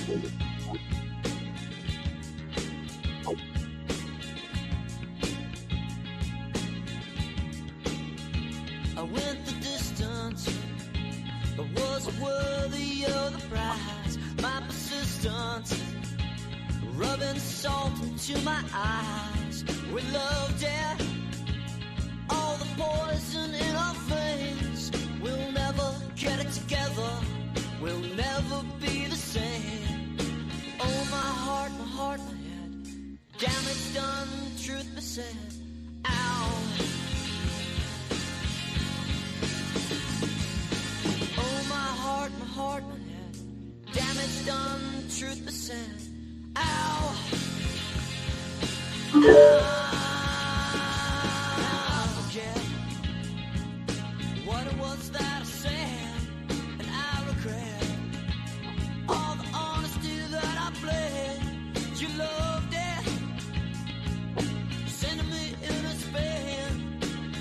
I went the distance, but wasn't worthy of the prize. My persistence, rubbing salt into my eyes. We loved it, all the poison in our veins. We'll never get it together, we'll never be the same. Oh, my heart, my head, damage done, truth be said. Ow. My head, damage done, truth be said. Ow! I forget what it was that I said, and I regret all the honesty that I played. You loved it, sending me in a spin.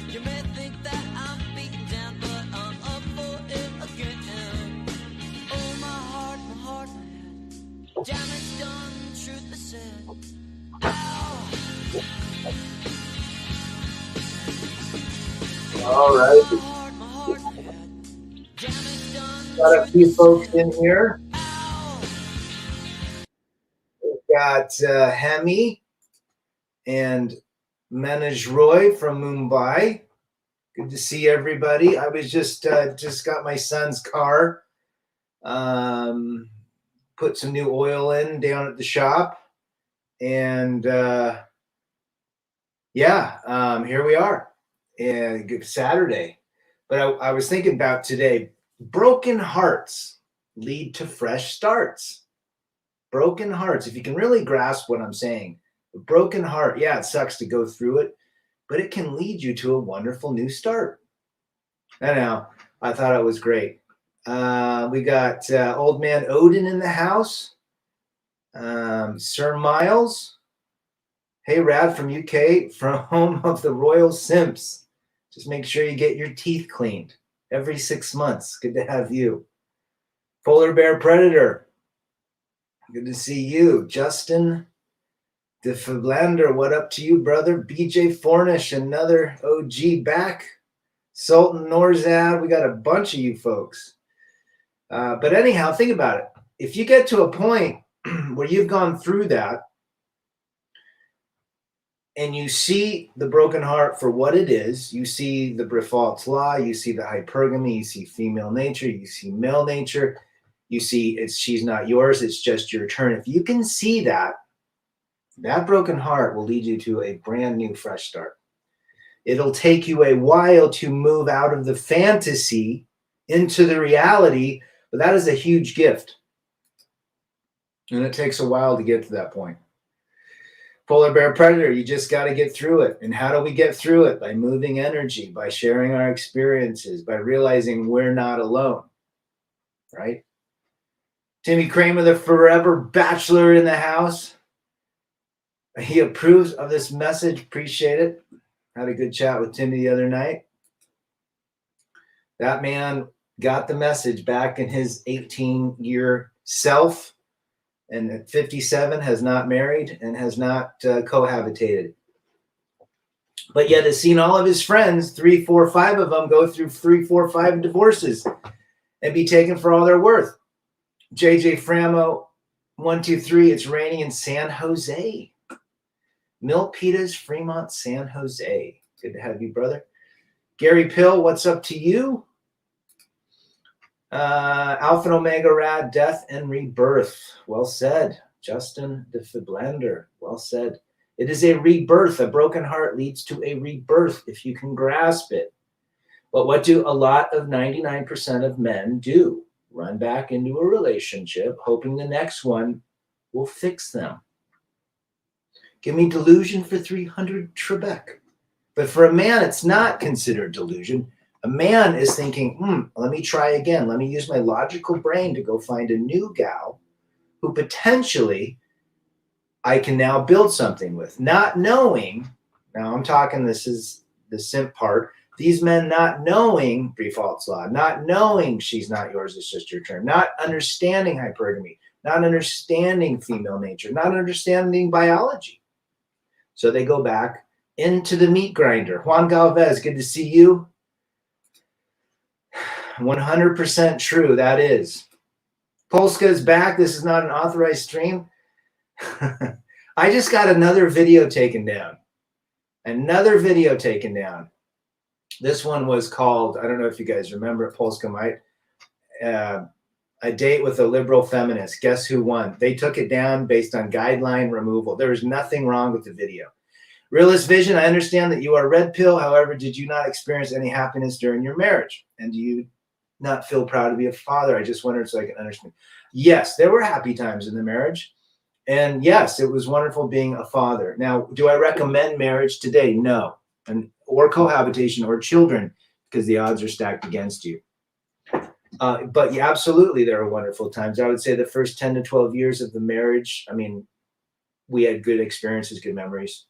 You may think that I'm beaten down, but I'm up for it again. Damage done, truth be said. Ow. All right. Got a few folks in here. We've got Hemi and Manoj Roy from Mumbai. Good to see everybody. I was just got my son's car. Put some new oil in down at the shop, and here we are, and good Saturday. But I was thinking about today, broken hearts lead to fresh starts. Broken hearts, if you can really grasp what I'm saying, a broken heart, yeah, it sucks to go through it, but it can lead you to a wonderful new start. I thought it was great. We got old man Odin in the house. Sir Miles. Hey, Rad from UK, from home of the Royal Simps. Just make sure you get your teeth cleaned every 6 months. Good to have you. Polar Bear Predator. Good to see you. Justin DeFiblander, what up to you, brother? BJ Fornish, another OG back. Sultan Norzad, we got a bunch of you folks. But anyhow, think about it. If you get to a point where you've gone through that and you see the broken heart for what it is, you see the Brifault's law, you see the hypergamy, you see female nature, you see male nature, you see she's not yours, it's just your turn. If you can see that broken heart will lead you to a brand new fresh start. It'll take you a while to move out of the fantasy into the reality, but that is a huge gift. And it takes a while to get to that point. Polar Bear Predator, you just got to get through it. And how do we get through it? By moving energy, by sharing our experiences, by realizing we're not alone, right? Timmy Kramer, the forever bachelor in the house. He approves of this message. Appreciate it. Had a good chat with Timmy the other night. That man got the message back in his 18-year self, and at 57 has not married and has not cohabitated. But yet has seen all of his friends, 3, 4, 5 of them go through 3, 4, 5 divorces and be taken for all they're worth. JJ Framo, 1, 2, 3, it's raining in San Jose. Milpitas, Fremont, San Jose. Good to have you, brother. Gary Pill, what's up to you? Alpha and Omega Rad, Death and Rebirth. Well said. Justin DeFiblander. Well said. It is a rebirth. A broken heart leads to a rebirth if you can grasp it. But what do a lot of 99% of men do? Run back into a relationship, hoping the next one will fix them. Give me delusion for 300 Trebek. But for a man, it's not considered delusion. A man is thinking, let me try again. Let me use my logical brain to go find a new gal who potentially I can now build something with. Not knowing, now I'm talking, this is the simp part, these men not knowing Brifault's law, not knowing she's not yours, it's just your turn, not understanding hypergamy, not understanding female nature, not understanding biology. So they go back into the meat grinder. Juan Galvez, good to see you. 100% true, that is. Polska is back. This is not an authorized stream. I just got another video taken down. Another video taken down. This one was called, I don't know if you guys remember it, Polska might, a date with a liberal feminist. Guess who won? They took it down based on guideline removal. There was nothing wrong with the video. Realist Vision, I understand that you are red pill. However, did you not experience any happiness during your marriage? And do you not feel proud to be a father? I just wondered so I can understand. Yes, there were happy times in the marriage. And yes, it was wonderful being a father. Now, do I recommend marriage today? No. Or cohabitation or children, because the odds are stacked against you. But yeah, absolutely, there are wonderful times. I would say the first 10 to 12 years of the marriage, I mean, we had good experiences, good memories.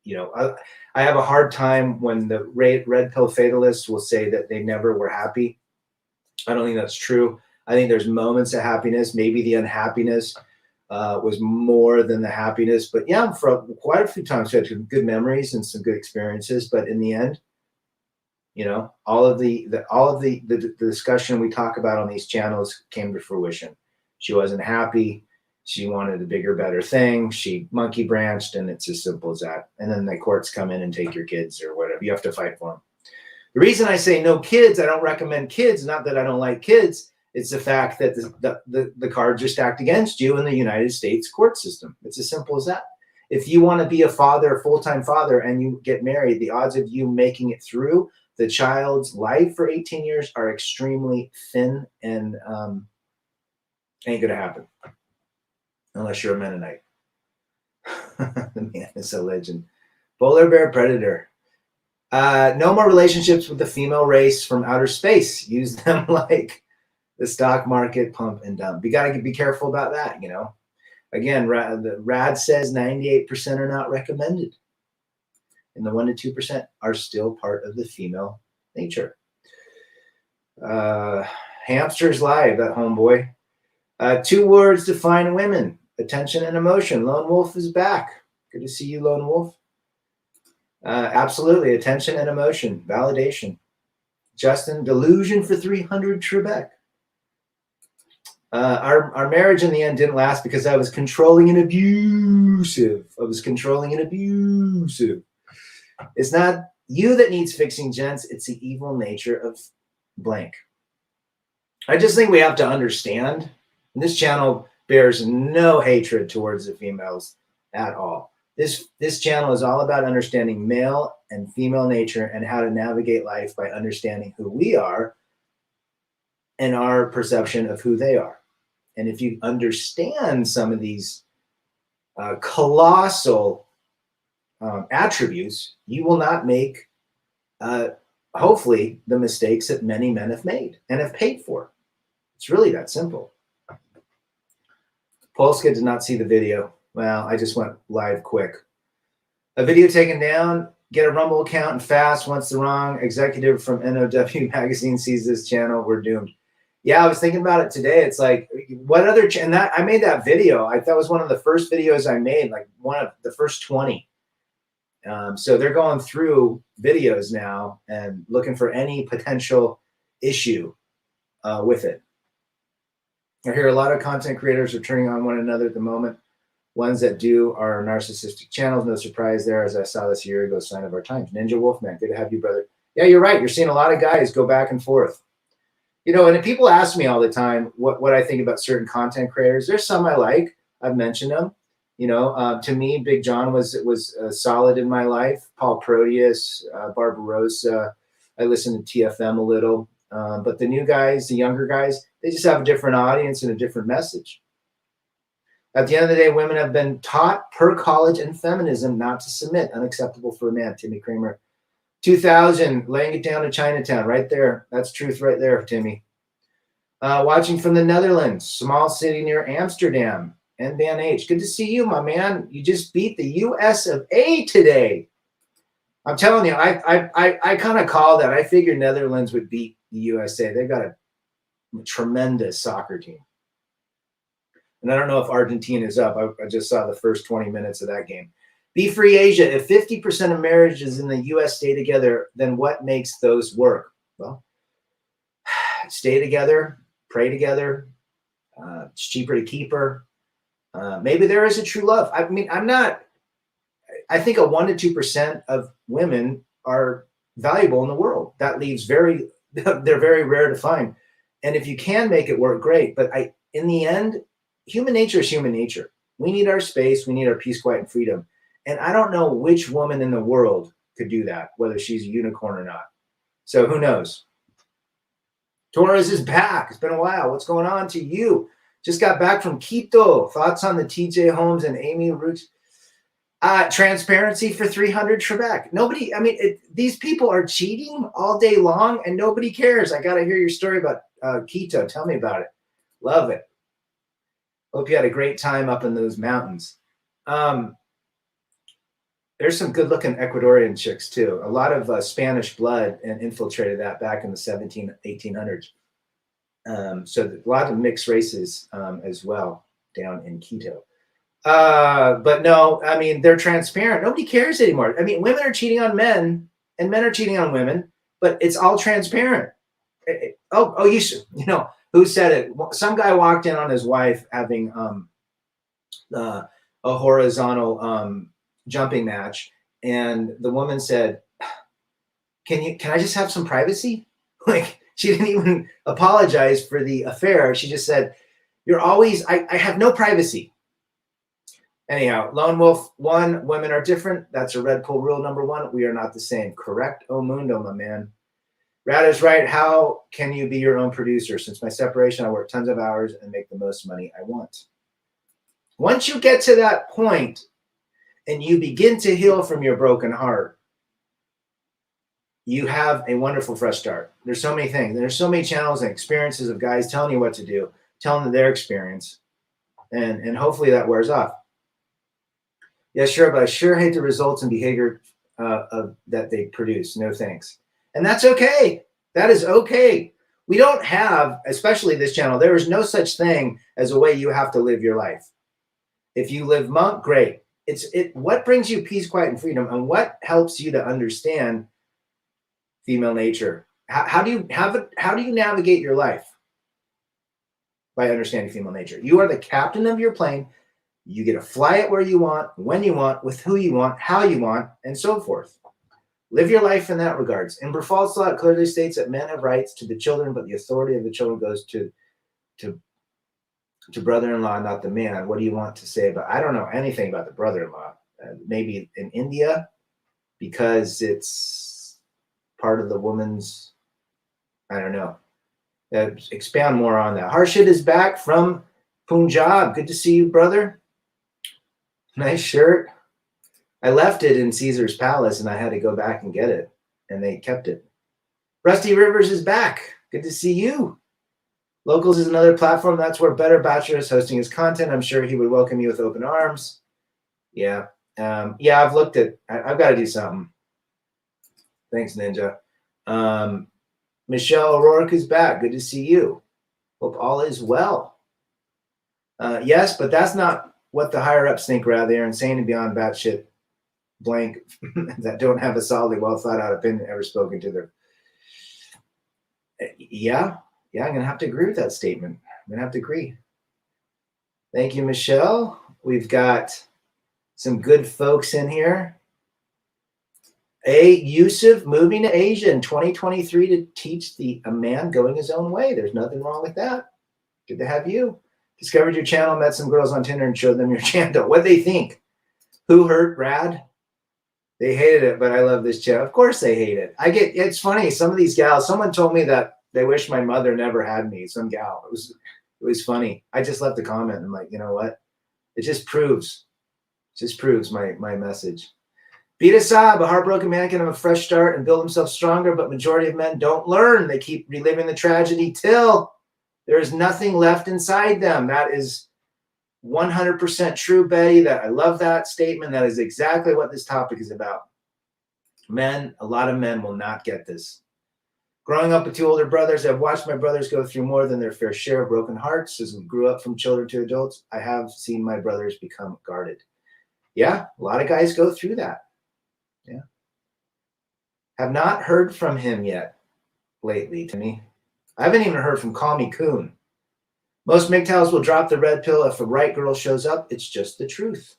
You know, I have a hard time when the red pill fatalists will say that they never were happy. I don't think that's true. I think there's moments of happiness. Maybe the unhappiness was more than the happiness. But yeah, for quite a few times, we had some good memories and some good experiences. But in the end, you know, all of the discussion we talk about on these channels came to fruition. She wasn't happy. She wanted a bigger, better thing. She monkey branched, and it's as simple as that. And then the courts come in and take your kids or whatever. You have to fight for them. The reason I say no kids, I don't recommend kids, not that I don't like kids. It's the fact that the cards are stacked against you in the United States court system. It's as simple as that. If you want to be a father, a full-time father, and you get married, the odds of you making it through the child's life for 18 years are extremely thin, and ain't gonna happen unless you're a Mennonite. The man is a legend. Polar bear predator. No more relationships with the female race from outer space. Use them like the stock market, pump and dump. You got to be careful about that, you know. Again, the RAD says 98% are not recommended. And the 1 to 2% are still part of the female nature. Hamsters live, that homeboy. 2 words define women: attention and emotion. Lone Wolf is back. Good to see you, Lone Wolf. Absolutely, attention and emotion, validation. Justin, delusion for 300 Trebek. Our marriage in the end didn't last because I was controlling and abusive. It's not you that needs fixing, gents. It's the evil nature of blank. I just think we have to understand, and this channel bears no hatred towards the females at all. This channel is all about understanding male and female nature and how to navigate life by understanding who we are and our perception of who they are. And if you understand some of these colossal attributes, you will not make, hopefully, the mistakes that many men have made and have paid for. It's really that simple. Polska did not see the video. Well, I just went live quick. A video taken down. Get a Rumble account and fast. Once the wrong executive from NOW magazine sees this channel, we're doomed. Yeah, I was thinking about it today. It's like, what other and that I made that video. That was one of the first videos I made, like one of the first 20. So they're going through videos now and looking for any potential issue with it. I hear a lot of content creators are turning on one another at the moment. Ones that do are narcissistic channels. No surprise there, as I saw this a year ago, sign of our times. Ninja Wolfman, good to have you, brother. Yeah, you're right. You're seeing a lot of guys go back and forth. You know, and people ask me all the time what I think about certain content creators. There's some I like. I've mentioned them. You know, to me, Big John was solid in my life. Paul Proteus, Barbarossa. I listen to TFM a little. But the new guys, the younger guys, they just have a different audience and a different message. At the end of the day, women have been taught per college and feminism not to submit. Unacceptable for a man. Timmy Kramer. 2000, laying it down to Chinatown, right there. That's truth right there, Timmy. Watching from the Netherlands, small city near Amsterdam. NBAN H, good to see you, my man. You just beat the US of A today. I'm telling you, I kind of called that. I figured Netherlands would beat the USA. They've got a tremendous soccer team. And I don't know if Argentina is up. I just saw the first 20 minutes of that game. Be Free Asia. If 50% of marriages in the U.S. stay together, then what makes those work? Well, stay together, pray together. It's cheaper to keep her. Maybe there is a true love. I mean, I think a 1% to 2% of women are valuable in the world. That leaves they're very rare to find. And if you can make it work, great. But in the end, human nature is human nature. We need our space. We need our peace, quiet, and freedom. And I don't know which woman in the world could do that, whether she's a unicorn or not. So who knows? Torres is back. It's been a while. What's going on to you? Just got back from Quito. Thoughts on the TJ Holmes and Amy Roots? Transparency for 300 Trebek. Nobody, I mean, these people are cheating all day long and nobody cares. I got to hear your story about Quito. Tell me about it. Love it. Hope you had a great time up in those mountains. There's some good looking Ecuadorian chicks too. A lot of Spanish blood and infiltrated that back in the 1800s. So a lot of mixed races as well down in Quito. But no, I mean, they're transparent. Nobody cares anymore. I mean, women are cheating on men and men are cheating on women, but it's all transparent. You know, who said it? Some guy walked in on his wife having a horizontal jumping match. And the woman said, can I just have some privacy? Like, she didn't even apologize for the affair. She just said, I have no privacy. Anyhow, Lone Wolf 1, women are different. That's a Red Pill rule number 1. We are not the same. Correct, O Mundo, my man. Rad is right. How can you be your own producer? Since my separation, I work tons of hours and make the most money I want. Once you get to that point and you begin to heal from your broken heart, you have a wonderful fresh start. There's so many things. There's so many channels and experiences of guys telling you what to do, telling them their experience, and hopefully that wears off. Yeah, sure, but I sure hate the results and behavior that they produce. No thanks. And that's okay. That is okay. We don't have, especially this channel, there is no such thing as a way you have to live your life. If you live monk, great. What brings you peace, quiet, and freedom, and what helps you to understand female nature? How do you navigate your life? By understanding female nature. You are the captain of your plane. You get to fly it where you want, when you want, with who you want, how you want, and so forth. Live your life in that regards. And Berfald's law clearly states that men have rights to the children, but the authority of the children goes to brother-in-law, not the man. What do you want to say about? I don't know anything about the brother-in-law. Maybe in India, because it's part of the woman's. I don't know. Expand more on that. Harshit is back from Punjab. Good to see you, brother. Nice shirt. I left it in Caesar's Palace and I had to go back and get it, and they kept it. Rusty Rivers is back. Good to see you. Locals is another platform. That's where Better Bachelor is hosting his content. I'm sure he would welcome you with open arms. Yeah. I've looked at, I've got to do something. Thanks, Ninja. Michelle O'Rourke is back. Good to see you. Hope all is well. Yes, but that's not what the higher ups think, rather. They're insane and beyond batshit blank that don't have a solidly well thought out opinion ever spoken to their. Yeah, I'm going to have to agree with that statement. I'm going to have to agree. Thank you, Michelle. We've got some good folks in here. Yusuf moving to Asia in 2023 to teach a man going his own way. There's nothing wrong with that. Good to have you. Discovered your channel, met some girls on Tinder and showed them your channel. What'd they think? Who hurt Rad? They hated it, but I love this channel. Of course they hate it. It's funny. Some of these gals, someone told me that they wish my mother never had me. Some gal. It was funny. I just left a comment and I'm like, you know what? It just proves my message. Beat Asab, a heartbroken man can have a fresh start and build himself stronger, but majority of men don't learn. They keep reliving the tragedy till there is nothing left inside them. That is 100% true, Betty. I love that statement. That is exactly what this topic is about. Men, a lot of men will not get this. Growing up with two older brothers, I've watched my brothers go through more than their fair share of broken hearts. As we grew up from children to adults, I have seen my brothers become guarded. Yeah, a lot of guys go through that. Yeah. Have not heard from him yet lately, Timmy. I haven't even heard from Call Me Coon. Most MGTOWs will drop the red pill if a right girl shows up. It's just the truth.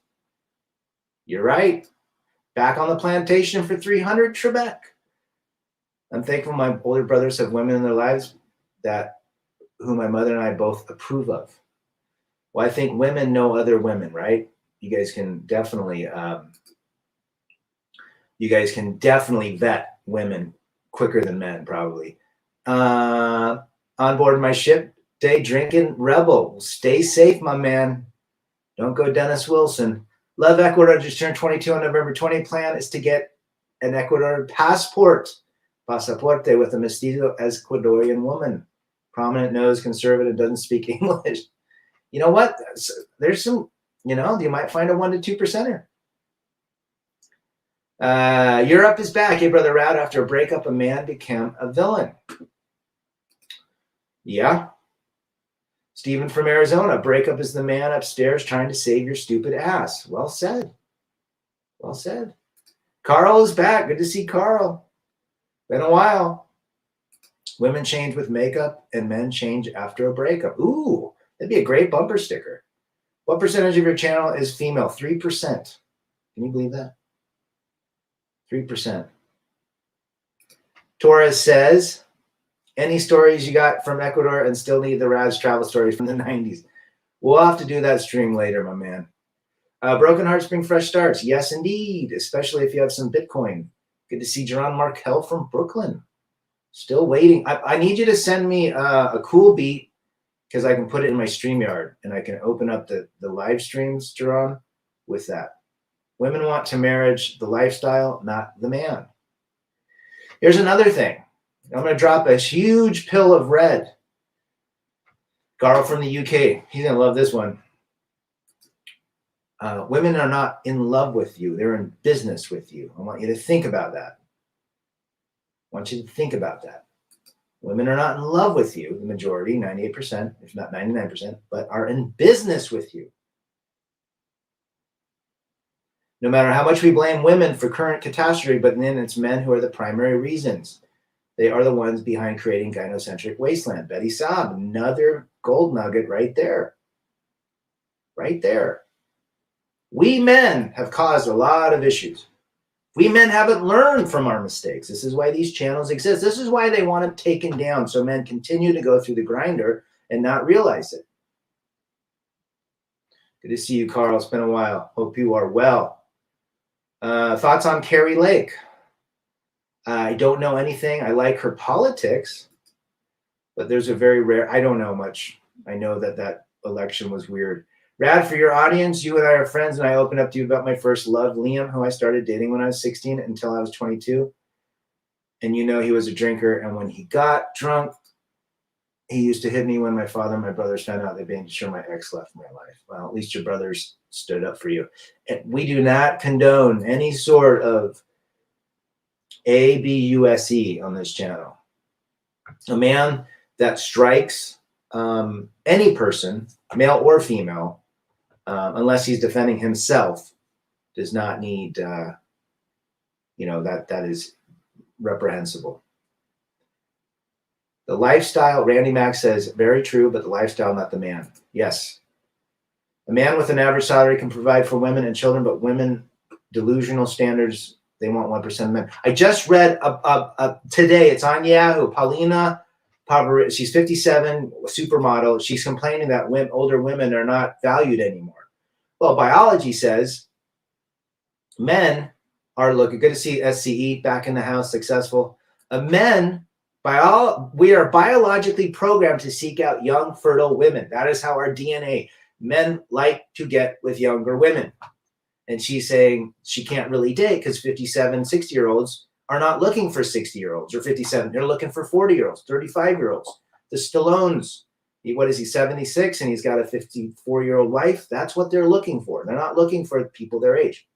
You're right. Back on the plantation for 300, Trebek. I'm thankful my older brothers have women in their lives who my mother and I both approve of. Well, I think women know other women, right? You guys can definitely vet women quicker than men, probably. On board my ship, day drinking rebel. Stay safe, my man. Don't go Dennis Wilson. Love Ecuador. Just turned 22 on November 20. Plan is to get an Ecuador passport. Pasaporte with a mestizo Ecuadorian woman. Prominent nose, conservative, doesn't speak English. You know what? There's some, you might find a 1% to 2%er. Europe is back. Hey, Brother Rad, after a breakup, a man became a villain. Yeah. Stephen from Arizona, breakup is the man upstairs trying to save your stupid ass. Well said. Well said. Carl is back. Good to see Carl. Been a while. Women change with makeup and men change after a breakup. Ooh, that'd be a great bumper sticker. What percentage of your channel is female? 3%. Can you believe that? 3%. Torres says, any stories you got from Ecuador and still need the Raz travel stories from the 90s? We'll have to do that stream later, my man. Broken hearts bring fresh starts. Yes, indeed, especially if you have some Bitcoin. Good to see Jerron Markel from Brooklyn. Still waiting. I need you to send me a cool beat because I can put it in my StreamYard and I can open up the live streams, Jerron, with that. Women want to marriage the lifestyle, not the man. Here's another thing. I'm going to drop a huge pill of red. Carl from the UK. He's going to love this one. Women are not in love with you. They're in business with you. I want you to think about that. I want you to think about that. Women are not in love with you, the majority, 98%, if not 99%, but are in business with you. No matter how much we blame women for current catastrophe, but then it's men who are the primary reasons. They are the ones behind creating gynocentric wasteland. Betty Saab, another gold nugget right there. Right there. We men have caused a lot of issues. We men haven't learned from our mistakes. This is why these channels exist. This is why they want them taken down, so men continue to go through the grinder and not realize it. Good to see you, Carl. It's been a while. Hope you are well. Thoughts on Carrie Lake? I don't know anything. I like her politics, but there's a very rare, I don't know much. I know that election was weird. Rad, for your audience, you and I are friends, and I opened up to you about my first love, Liam, who I started dating when I was 16 until I was 22. And he was a drinker, and when he got drunk, he used to hit me when my father and my brothers found out they made sure my ex left my life. Well, at least your brothers stood up for you. And we do not condone any sort of abuse on this channel. A man that strikes any person, male or female, unless he's defending himself, does not need, that is reprehensible. The lifestyle, Randy Mack says, very true, but the lifestyle, not the man. Yes. A man with an average salary can provide for women and children, but women, delusional standards, they want 1% of men. I just read today, it's on Yahoo, Paulina Pavarotti, she's 57, supermodel. She's complaining that older women are not valued anymore. Well, biology says men are looking good to see SCE back in the house, successful. We are biologically programmed to seek out young, fertile women. That is how our DNA. Men like to get with younger women. And she's saying she can't really date because 57, 60-year-olds are not looking for 60-year-olds or 57. They're looking for 40-year-olds, 35-year-olds. The Stallones, what is he, 76, and he's got a 54-year-old wife? That's what they're looking for. They're not looking for people their age.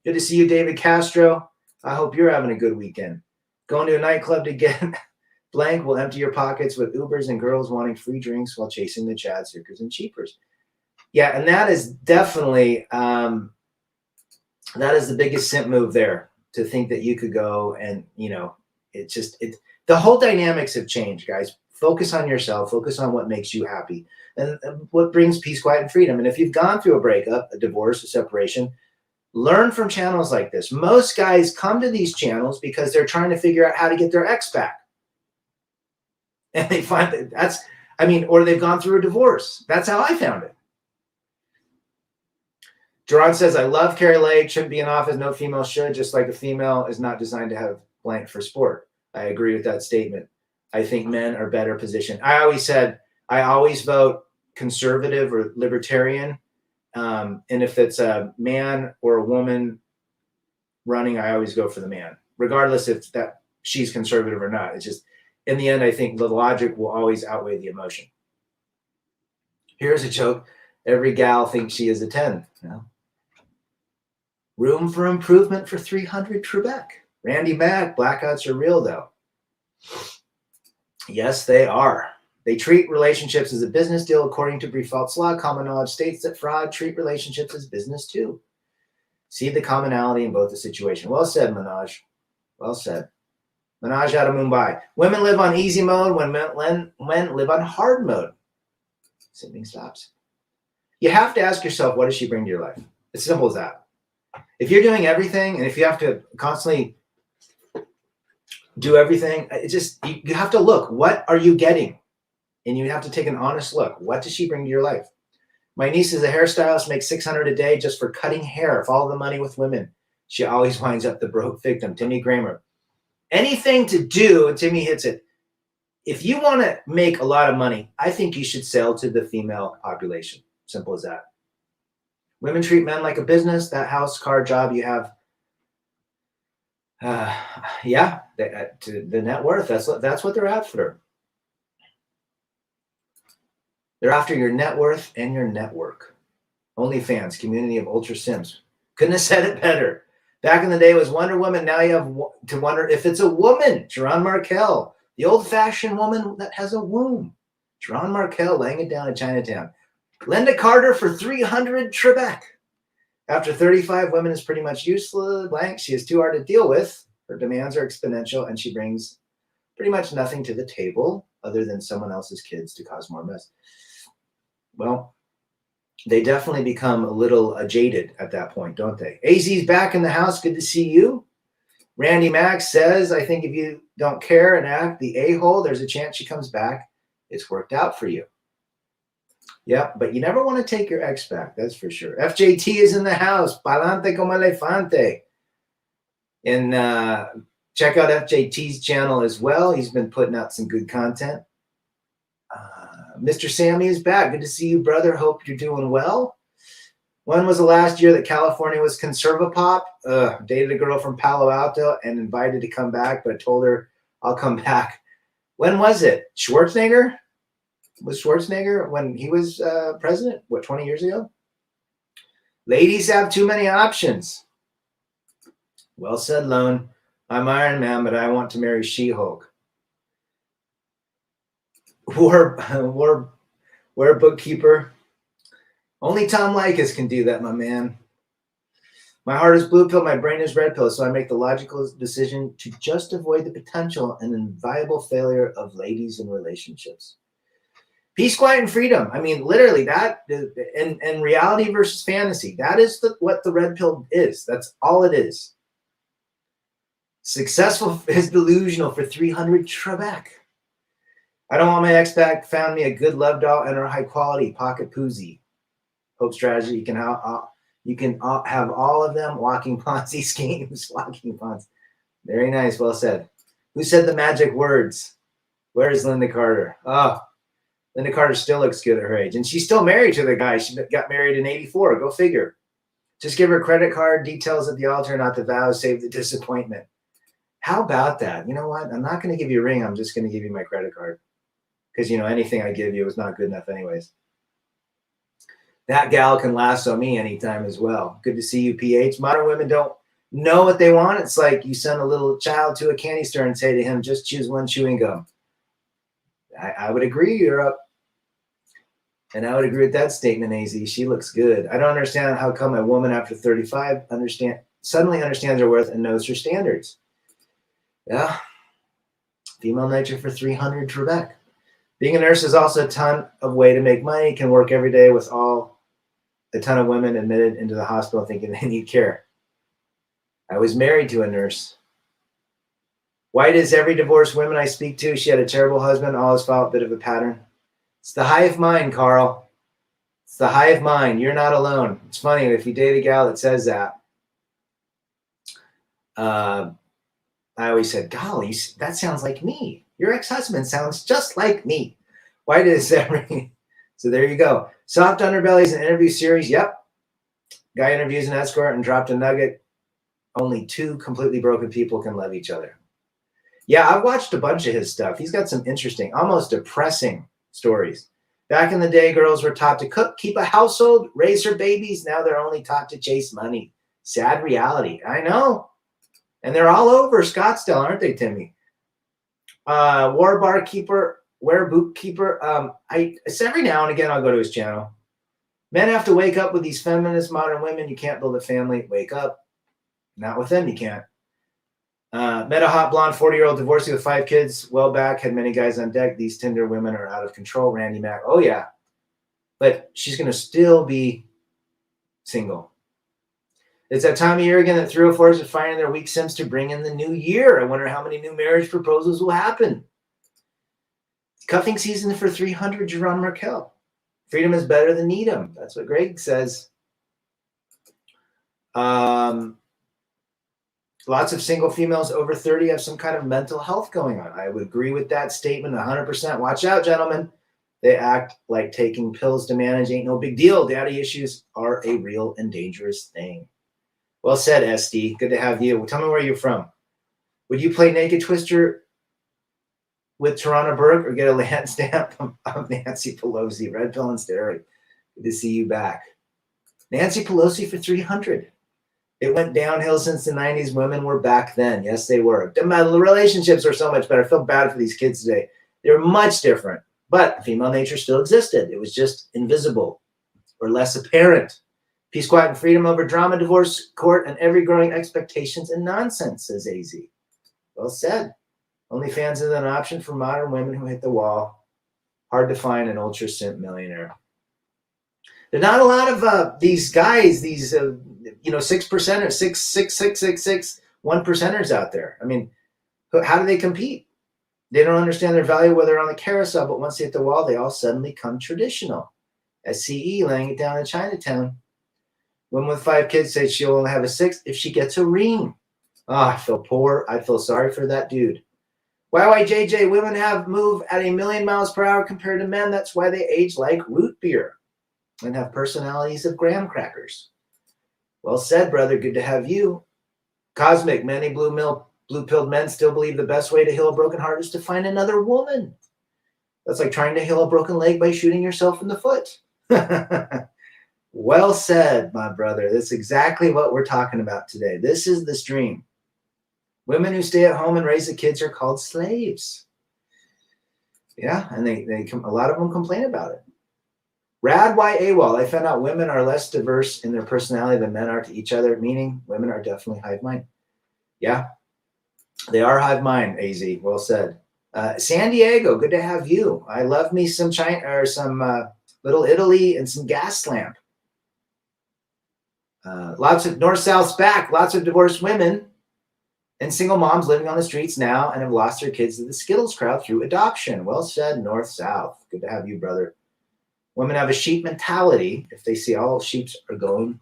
Good to see you, David Castro. I hope you're having a good weekend. Going to a nightclub to get blank will empty your pockets with Ubers and girls wanting free drinks while chasing the Chad Sickers and Cheapers. Yeah, and that is definitely that is the biggest simp move there, to think that you could go and, the whole dynamics have changed, guys. Focus on yourself, focus on what makes you happy and what brings peace, quiet, and freedom. And if you've gone through a breakup, a divorce, a separation, learn from channels like this. Most guys come to these channels because they're trying to figure out how to get their ex back. And they find that or they've gone through a divorce. That's how I found it. Duran says, I love Kari Lake, shouldn't be in office, no female should, just like a female is not designed to have blank for sport. I agree with that statement. I think men are better positioned. I always vote conservative or libertarian. And if it's a man or a woman running, I always go for the man, regardless if that she's conservative or not. It's just, in the end, I think the logic will always outweigh the emotion. Here's a joke. Every gal thinks she is a 10. Room for improvement for 300 Trebek. Randy Mack, blackouts are real, though. Yes, they are. They treat relationships as a business deal. According to Brifalt's law, common knowledge states that fraud treat relationships as business too. See the commonality in both the situation. Well said, Manoj. Well said. Manoj out of Mumbai. Women live on easy mode when men live on hard mode. Simping stops. You have to ask yourself, what does she bring to your life? It's simple as that. If you're doing everything, and if you have to constantly do everything, you have to look. What are you getting? And you have to take an honest look. What does she bring to your life? My niece is a hairstylist, makes $600 a day just for cutting hair. Follow the money with women. She always winds up the broke victim. Timmy Kramer. Anything to do, and Timmy hits it. If you want to make a lot of money, I think you should sell to the female population. Simple as that. Women treat men like a business. That house, car, job you have. To the net worth. That's what they're after. They're after your net worth and your network. OnlyFans, community of ultra simps. Couldn't have said it better. Back in the day, it was Wonder Woman. Now you have to wonder if it's a woman. Sharon Markel, the old-fashioned woman that has a womb. Sharon Markel laying it down in Chinatown. Linda Carter for 300 Trebek. After 35, women is pretty much useless. Blank. She is too hard to deal with. Her demands are exponential, and she brings pretty much nothing to the table other than someone else's kids to cause more mess. Well, they definitely become a little jaded at that point, don't they? AZ's back in the house. Good to see you. Randy Max says, I think if you don't care and act the a-hole, there's a chance she comes back. It's worked out for you. Yeah, but you never want to take your ex back. That's for sure. FJT is in the house. Palante como elefante. And check out FJT's channel as well. He's been putting out some good content. Mr. Sammy is back. Good to see you, brother. Hope you're doing well. When was the last year that California was conservapop? Dated a girl from Palo Alto and invited to come back, but told her I'll come back. When was it? Schwarzenegger? Was Schwarzenegger when he was president? 20 years ago? Ladies have too many options. Well said, Lone. I'm Iron Man, but I want to marry She-Hulk. War bookkeeper. Only Tom Likas can do that, my man. My heart is blue pill, my brain is red pill, so I make the logical decision to just avoid the potential and inviolable failure of ladies in relationships. Peace, quiet, and freedom. I mean, literally that, and reality versus fantasy. That is what the red pill is. That's all it is. Successful is delusional for 300 Trebek. I don't want my ex back. Found me a good love doll and her high quality pocket poozy. Hope strategy. You can have all of them. Walking Ponzi schemes. Walking Ponzi. Very nice. Well said. Who said the magic words? Where is Linda Carter? Oh, Linda Carter still looks good at her age. And she's still married to the guy. She got married in 84. Go figure. Just give her credit card details at the altar, not the vows. Save the disappointment. How about that? You know what? I'm not going to give you a ring. I'm just going to give you my credit card. Because, anything I give you is not good enough anyways. That gal can lasso me anytime as well. Good to see you, PH. Modern women don't know what they want. It's like you send a little child to a candy store and say to him, just choose one chewing gum. I would agree, Europe. And I would agree with that statement, AZ. She looks good. I don't understand how come a woman after 35 suddenly understands her worth and knows her standards. Yeah. Female nature for 300, Trebek. Being a nurse is also a ton of way to make money. Can work every day with a ton of women admitted into the hospital thinking they need care. I was married to a nurse. White is every divorced woman I speak to. She had a terrible husband, all his fault, bit of a pattern. It's the hive mind, Carl. It's the hive mind. You're not alone. It's funny, if you date a gal that says that, I always said, golly, that sounds like me. Your ex-husband sounds just like me. White is every... So there you go. Soft Underbellies, an interview series. Yep. Guy interviews an escort and dropped a nugget. Only two completely broken people can love each other. Yeah, I've watched a bunch of his stuff. He's got some interesting, almost depressing stories. Back in the day, girls were taught to cook, keep a household, raise her babies. Now they're only taught to chase money. Sad reality. I know. And they're all over Scottsdale, aren't they, Timmy? War Barkeeper, Bootkeeper. It's every now and again I'll go to his channel. Men have to wake up with these feminist modern women. You can't build a family. Wake up. Not with them, you can't. Met a hot blonde 40-year-old divorcee with 5 kids. Well back, had many guys on deck. These Tinder women are out of control. Randy Mack. Oh, yeah. But she's going to still be single. It's that time of year again that 304s are finding their weak sims to bring in the new year. I wonder how many new marriage proposals will happen. Cuffing season for 300, Jerome Merkel. Freedom is better than Needham. That's what Greg says. Lots of single females over 30 have some kind of mental health going on. I would agree with that statement 100%. Watch out, gentlemen. They act like taking pills to manage ain't no big deal. Daddy issues are a real and dangerous thing. Well said, SD. Good to have you. Tell me where you're from. Would you play Naked Twister with Toronto Berg or get a land stamp of Nancy Pelosi? Red pill and steroid. Good to see you back. Nancy Pelosi for 300. It went downhill since the 90s. Women were back then. Yes, they were. The relationships are so much better. I feel bad for these kids today. They're much different. But female nature still existed. It was just invisible or less apparent. Peace, quiet, and freedom over drama, divorce, court, and every growing expectations and nonsense, says AZ. Well said. OnlyFans is an option for modern women who hit the wall. Hard to find an ultra simp millionaire. There are not a lot of these guys, these 6%ers, 6 1 percenters out there. I mean, how do they compete? They don't understand their value whether they're on the carousel, but once they hit the wall, they all suddenly come traditional. SCE laying it down in Chinatown. Woman with 5 kids said she'll only have a 6th if she gets a ring. Oh, I feel poor. I feel sorry for that dude. YYJJ, women have moved at 1,000,000 miles per hour compared to men. That's why they age like root beer and have personalities of graham crackers. Well said, brother. Good to have you. Cosmic, many blue-pilled men still believe the best way to heal a broken heart is to find another woman. That's like trying to heal a broken leg by shooting yourself in the foot. Well said, my brother. That's exactly what we're talking about today. This is the stream. Women who stay at home and raise the kids are called slaves. Yeah, and a lot of them complain about it. Rad Y AWOL. I found out women are less diverse in their personality than men are to each other, meaning women are definitely hive mind. Yeah, they are hive mind, AZ. Well said. San Diego, good to have you. I love me some China or some Little Italy and some Gaslamp. Lots of north-south's back. Lots of divorced women and single moms living on the streets now and have lost their kids to the Skittles crowd through adoption. Well said, north-south. Good to have you, brother. Women have a sheep mentality. If they see all sheep are going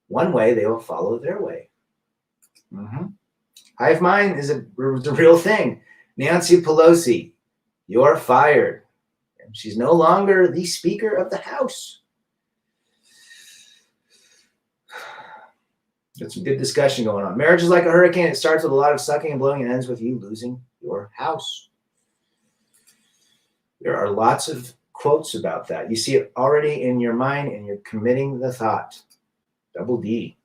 one way, they will follow their way. Hive mind is a real thing. Nancy Pelosi, you're fired. And she's no longer the Speaker of the House. Got some good discussion going on. Marriage is like a hurricane. It starts with a lot of sucking and blowing and ends with you losing your house. There are lots of quotes about that. You see it already in your mind and you're committing the thought. Double D.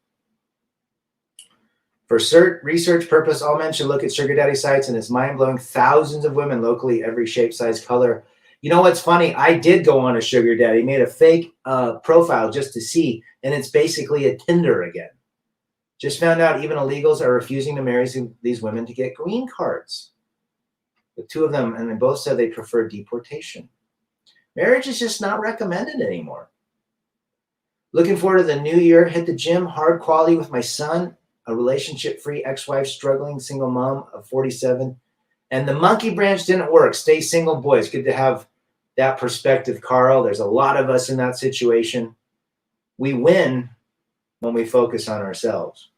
For research purpose, all men should look at sugar daddy sites, and it's mind-blowing. Thousands of women locally, every shape, size, color. You know what's funny? I did go on a sugar daddy, made a fake profile just to see, and it's basically a Tinder again. Just found out even illegals are refusing to marry these women to get green cards. The two of them, and they both said they prefer deportation. Marriage is just not recommended anymore. Looking forward to the new year. Hit the gym, hard quality with my son, a relationship-free ex-wife, struggling single mom of 47. And the monkey branch didn't work. Stay single, boys. Good to have that perspective, Carl. There's a lot of us in that situation. We win when we focus on ourselves.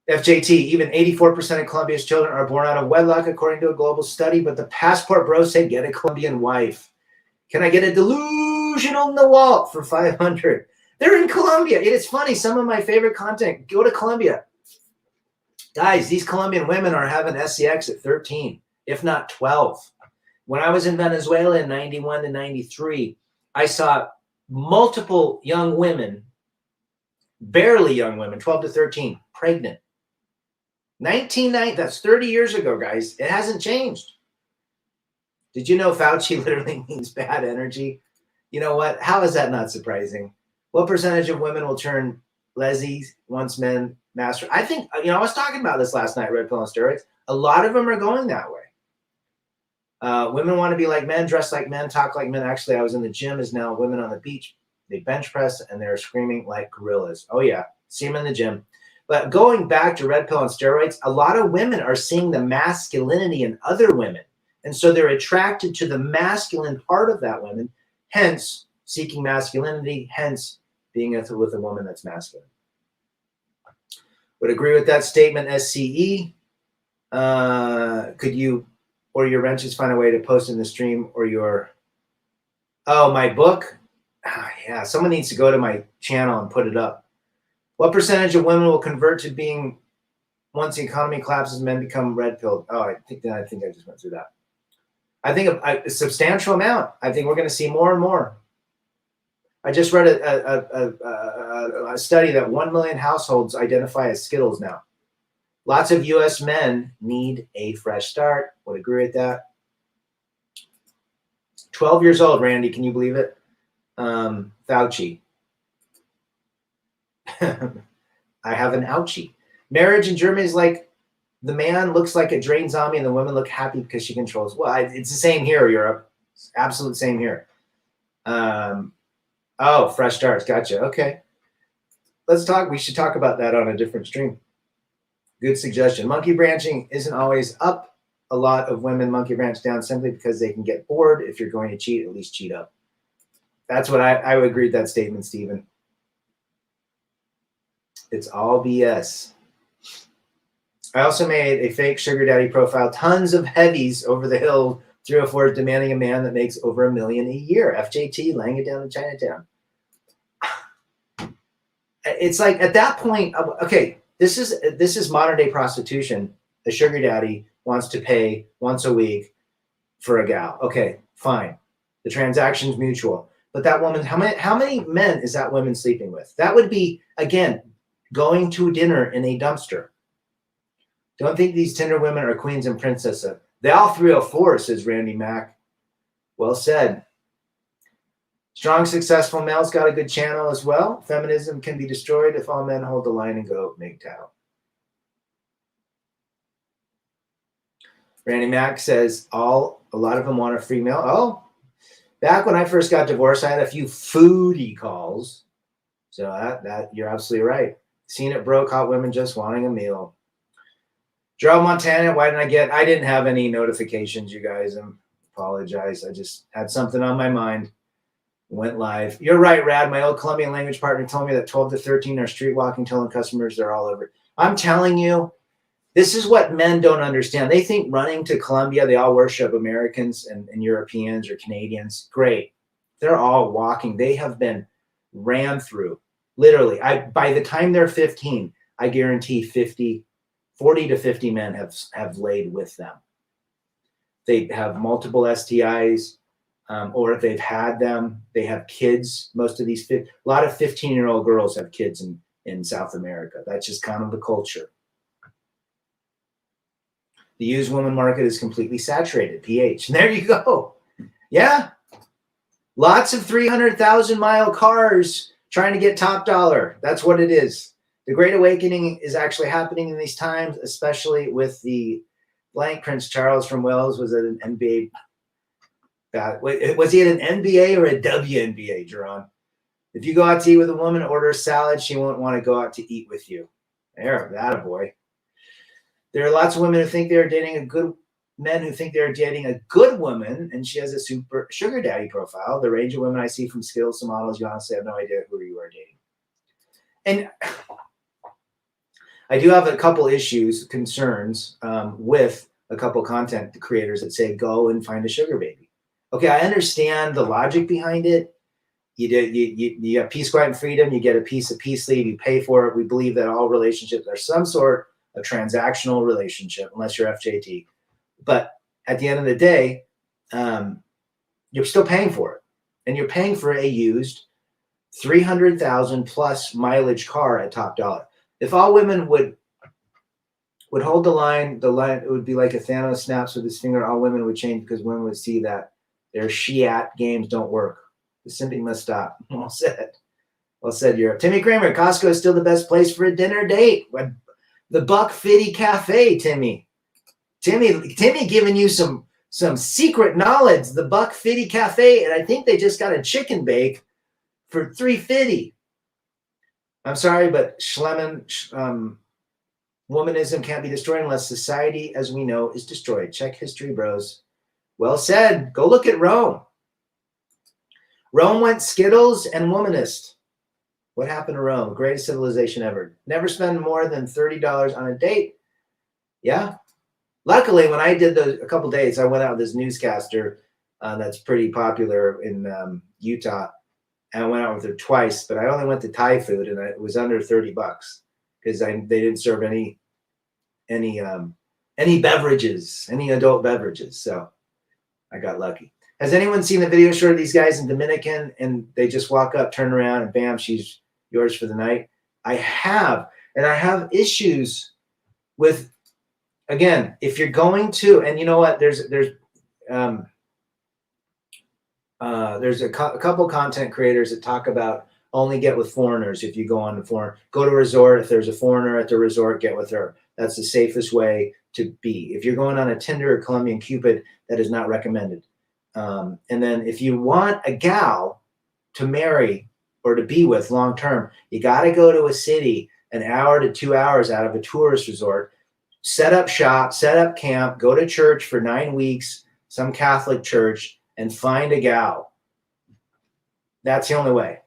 FJT, even 84% of Colombia's children are born out of wedlock, according to a global study, but the passport bros say get a Colombian wife. Can I get a delusional Nawalt for 500? They're in Colombia. It is funny. Some of my favorite content, go to Colombia. Guys, these Colombian women are having SEX at 13, if not 12. When I was in Venezuela in 91 to 93, I saw multiple young women, barely young women, 12 to 13, pregnant. 1990, that's 30 years ago, guys. It hasn't changed. Did you know Fauci literally means bad energy? You know what? How is that not surprising? What percentage of women will turn lesies once men master? I think, I was talking about this last night, red pill and steroids. A lot of them are going that way. Women want to be like men, dress like men, talk like men. Actually, I was in the gym, is now women on the beach. They bench press and they're screaming like gorillas. Oh yeah, see them in the gym. But going back to red pill and steroids, a lot of women are seeing the masculinity in other women. And so they're attracted to the masculine part of that woman, hence seeking masculinity, hence being with a woman that's masculine. Would agree with that statement, SCE. Could you or your wrenches find a way to post in the stream or your... Oh, my book? Yeah, someone needs to go to my channel and put it up. What percentage of women will convert to being, once the economy collapses, men become red pilled? Oh, I think I just went through that. I think a substantial amount. I think we're going to see more and more. I just read a study that 1 million households identify as Skittles now. Lots of U.S. men need a fresh start. Would agree with that. 12 years old, Randy. Can you believe it? Fauci. I have an ouchie. Marriage in Germany is like the man looks like a drained zombie and the women look happy because she controls. Well, it's the same here, Europe. It's absolute same here. Oh, fresh starts. Gotcha. Okay. Let's talk. We should talk about that on a different stream. Good suggestion. Monkey branching isn't always up. A lot of women monkey branch down simply because they can get bored. If you're going to cheat, at least cheat up. That's what I would agree with that statement, Stephen. It's all BS. I also made a fake sugar daddy profile. Tons of heavies over the hill. 304 demanding a man that makes over $1 million a year. FJT laying it down in Chinatown. It's like at that point, okay, this is modern day prostitution. The sugar daddy wants to pay once a week for a gal. Okay, fine. The transaction's mutual. But that woman, how many men is that woman sleeping with? That would be, again, going to dinner in a dumpster. Don't think these Tinder women are queens and princesses. They all 304, says Randy Mack. Well said. Strong, successful males got a good channel as well. Feminism can be destroyed if all men hold the line and go MGTOW. Randy Mack says a lot of them want a free meal. Oh, back when I first got divorced, I had a few foodie calls. So that you're absolutely right. Seen it broke, hot women just wanting a meal. Gerald Montana, I didn't have any notifications, you guys. I apologize. I just had something on my mind. Went live. You're right, Rad. My old Colombian language partner told me that 12 to 13 are street walking, telling customers they're all over. I'm telling you, this is what men don't understand. They think running to Colombia, they all worship Americans and Europeans or Canadians. Great. They're all walking. They have been ran through. Literally, by the time they're 15, I guarantee 40 to 50 men have laid with them. They have multiple STIs, or they've had them. They have kids. Most of these, a lot of 15-year-old girls have kids in South America. That's just kind of the culture. The used woman market is completely saturated, PH. And there you go. Yeah. Lots of 300,000 mile cars trying to get top dollar. That's what it is. The Great Awakening is actually happening in these times, especially with the blank Prince Charles from Wales was at an NBA. Was he at an NBA or a WNBA, Jerron? If you go out to eat with a woman, order a salad, she won't want to go out to eat with you. There, that a boy. There are lots of women who think they're dating a good men who think they're dating a good woman, and she has a super sugar daddy profile. The range of women I see from Skittles to models, you honestly have no idea who you are dating. And I do have a couple issues, concerns with a couple content creators that say, go and find a sugar baby. Okay, I understand the logic behind it. You have peace, quiet, and freedom. You get a piece of peace leave. You pay for it. We believe that all relationships are some sort of transactional relationship, unless you're FJT. But at the end of the day, you're still paying for it. And you're paying for a used 300,000 plus mileage car at top dollar. If all women would hold the line, it would be like a Thanos snaps with his finger. All women would change because women would see that their she-at games don't work. The simping must stop. Well said. Well said, Europe. Timmy Kramer, Costco is still the best place for a dinner date. The Buck Fitty Cafe, Timmy. Timmy giving you some secret knowledge. The Buck Fitty Cafe, and I think they just got a chicken bake for $3.50. I'm sorry, but Schlemmen, womanism can't be destroyed unless society, as we know, is destroyed. Check history, bros. Well said. Go look at Rome. Rome went Skittles and womanist. What happened to Rome? Greatest civilization ever. Never spend more than $30 on a date. Yeah. Luckily, when I did a couple dates, I went out with this newscaster that's pretty popular in Utah. And I went out with her twice, but I only went to Thai food, and it was under $30 because they didn't serve any beverages, any adult beverages. So I got lucky. Has anyone seen the video short of these guys in Dominican, and they just walk up, turn around, and bam, she's yours for the night? I have, and I have issues with. Again, if you're going to, and you know what, there's a couple content creators that talk about only get with foreigners. If you go on the foreign, go to a resort. If there's a foreigner at the resort, get with her. That's the safest way to be. If you're going on a Tinder or Colombian Cupid, that is not recommended. And then if you want a gal to marry or to be with long term, you got to go to a city an hour to 2 hours out of a tourist resort. Set up shop, set up camp, go to church for 9 weeks, some Catholic church, and find a gal. That's the only way.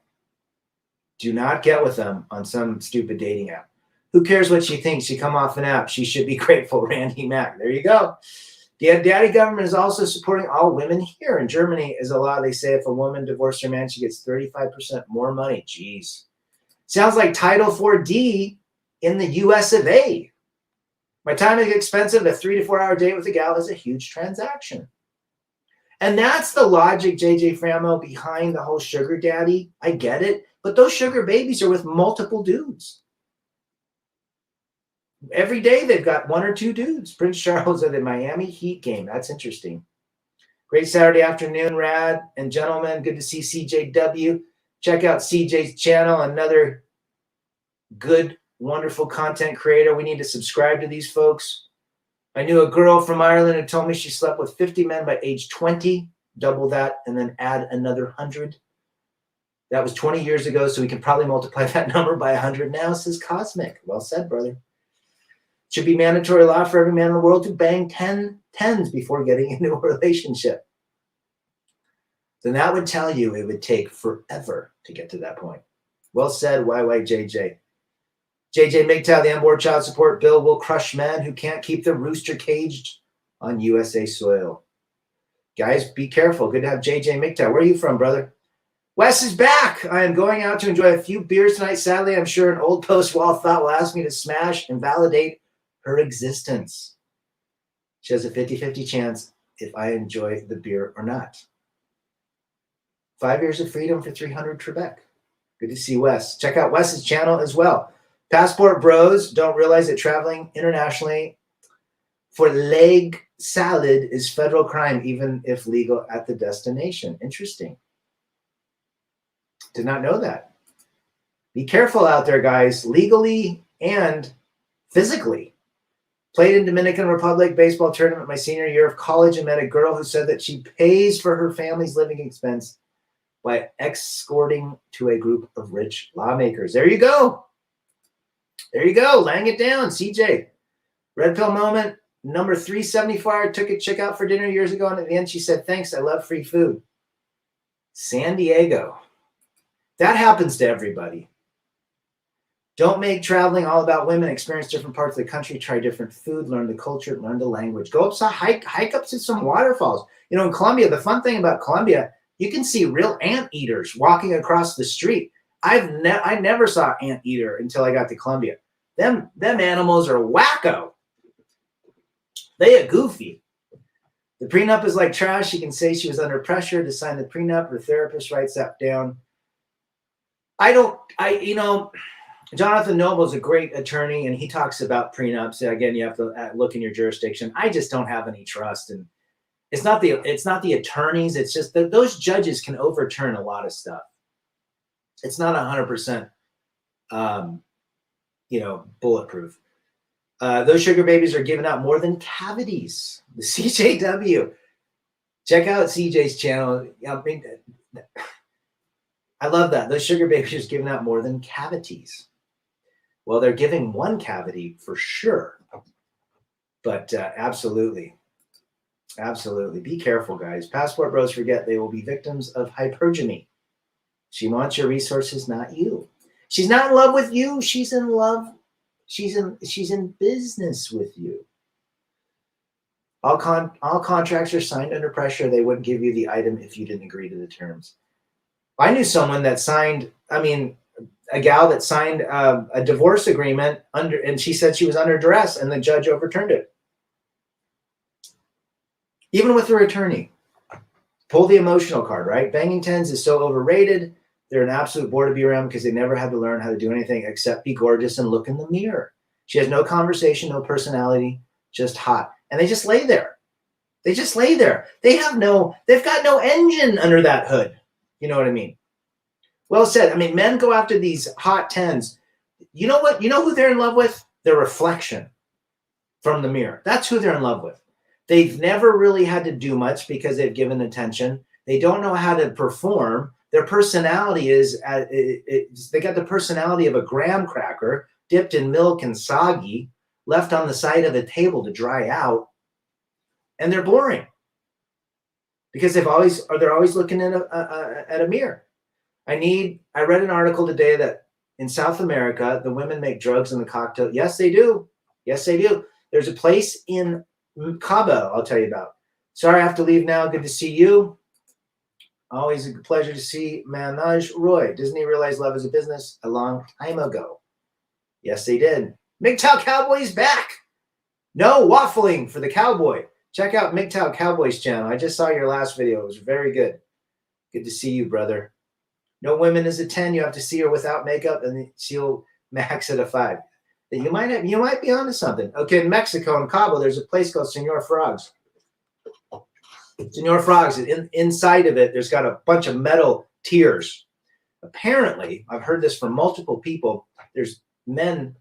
Do not get with them on some stupid dating app. Who cares what she thinks? She come off an app. She should be grateful, Randy Mack. There you go. The daddy government is also supporting all women here. In Germany is a law. They say if a woman divorced her man, she gets 35% more money. Jeez. Sounds like Title 4D in the US of A. My time is expensive. A 3 to 4 hour date with a gal is a huge transaction. And that's the logic, JJ Framo, behind the whole sugar daddy. I get it. But those sugar babies are with multiple dudes. Every day they've got 1 or 2 dudes. Prince Charles at the Miami Heat game. That's interesting. Great Saturday afternoon, Rad and gentlemen. Good to see CJW. Check out CJ's channel. Another good, wonderful content creator. We need to subscribe to these folks. I knew a girl from Ireland who told me she slept with 50 men by age 20. Double that and then add another 100. That was 20 years ago, so we can probably multiply that number by 100 now, says Cosmic. Well said, brother. Should be mandatory law for every man in the world to bang 10 tens before getting into a relationship. Then that would tell you it would take forever to get to that point. Well said, YYJJ. JJ MGTOW, the onboard child support bill will crush men who can't keep the rooster caged on USA soil. Guys, be careful. Good to have JJ MGTOW. Where are you from, brother? Wes is back. I am going out to enjoy a few beers tonight. Sadly, I'm sure an old post-wall thought will ask me to smash and validate her existence. She has a 50-50 chance if I enjoy the beer or not. 5 years of freedom for 300 Trebek. Good to see Wes. Check out Wes's channel as well. Passport bros don't realize that traveling internationally for leg salad is federal crime, even if legal at the destination. Interesting. Did not know that. Be careful out there, guys, legally and physically. Played in Dominican Republic baseball tournament my senior year of college and met a girl who said that she pays for her family's living expense by escorting to a group of rich lawmakers. There you go. There you go. Laying it down, CJ. Red pill moment. Number 374. I took a chick out for dinner years ago, and at the end she said, thanks, I love free food. San Diego. That happens to everybody. Don't make traveling all about women. Experience different parts of the country. Try different food. Learn the culture. Learn the language. Go up, hike up to some waterfalls. You know, in Colombia, the fun thing about Colombia, you can see real anteaters walking across the street. I never saw anteater until I got to Colombia. Them animals are wacko. They are goofy. The prenup is like trash. She can say she was under pressure to sign the prenup. Her therapist writes that down. Jonathan Noble is a great attorney, and he talks about prenups. Again, you have to look in your jurisdiction. I just don't have any trust, and it's not the attorneys. It's just that those judges can overturn a lot of stuff. It's not 100%, bulletproof. Those sugar babies are giving out more than cavities. The CJW. Check out CJ's channel. I love that. Those sugar babies are giving out more than cavities. Well, they're giving one cavity for sure. But absolutely. Absolutely. Be careful, guys. Passport bros forget they will be victims of hypergamy. She wants your resources, not you. She's not in love with you. She's in love. She's in business with you. All contracts are signed under pressure. They wouldn't give you the item if you didn't agree to the terms. I knew someone that signed, a gal that signed a divorce agreement and she said she was under duress, and the judge overturned it. Even with her attorney. Pull the emotional card, right? Banging tens is so overrated. They're an absolute bore to be around because they never had to learn how to do anything except be gorgeous and look in the mirror. She has no conversation, no personality, just hot. And they just lay there. They just lay there. They've got no engine under that hood. You know what I mean? Well said. Men go after these hot tens. You know what? You know who they're in love with? Their reflection from the mirror. That's who they're in love with. They've never really had to do much because they've given attention. They don't know how to perform. Their personality is, they got the personality of a graham cracker dipped in milk and soggy, left on the side of a table to dry out. And they're boring because they're always looking at a mirror. I read an article today that in South America, the women make drugs in the cocktail. Yes, they do. Yes, they do. There's a place in Cabo I'll tell you about. Sorry, I have to leave now. Good to see you. Always a pleasure to see Manoj Roy. Disney realized love is a business a long time ago. Yes, they did. MGTOW Cowboy's back. No waffling for the cowboy. Check out MGTOW Cowboy's channel. I just saw your last video. It was very good. Good to see you, brother. No women is a 10. You have to see her without makeup, and she'll max at a 5. You might be onto something. Okay, in Mexico, in Cabo, there's a place called Senor Frogs. Senor Frogs, inside of it, there's got a bunch of metal tiers. Apparently, I've heard this from multiple people, there's men,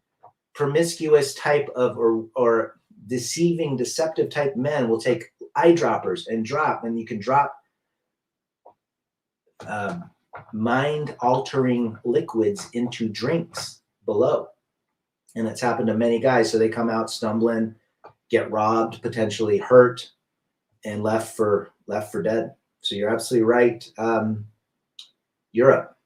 promiscuous type of or deceiving, deceptive type men will take eyedroppers and drop, and you can drop mind-altering liquids into drinks below. And it's happened to many guys. So they come out stumbling, get robbed, potentially hurt, and left for dead. So you're absolutely right. Europe.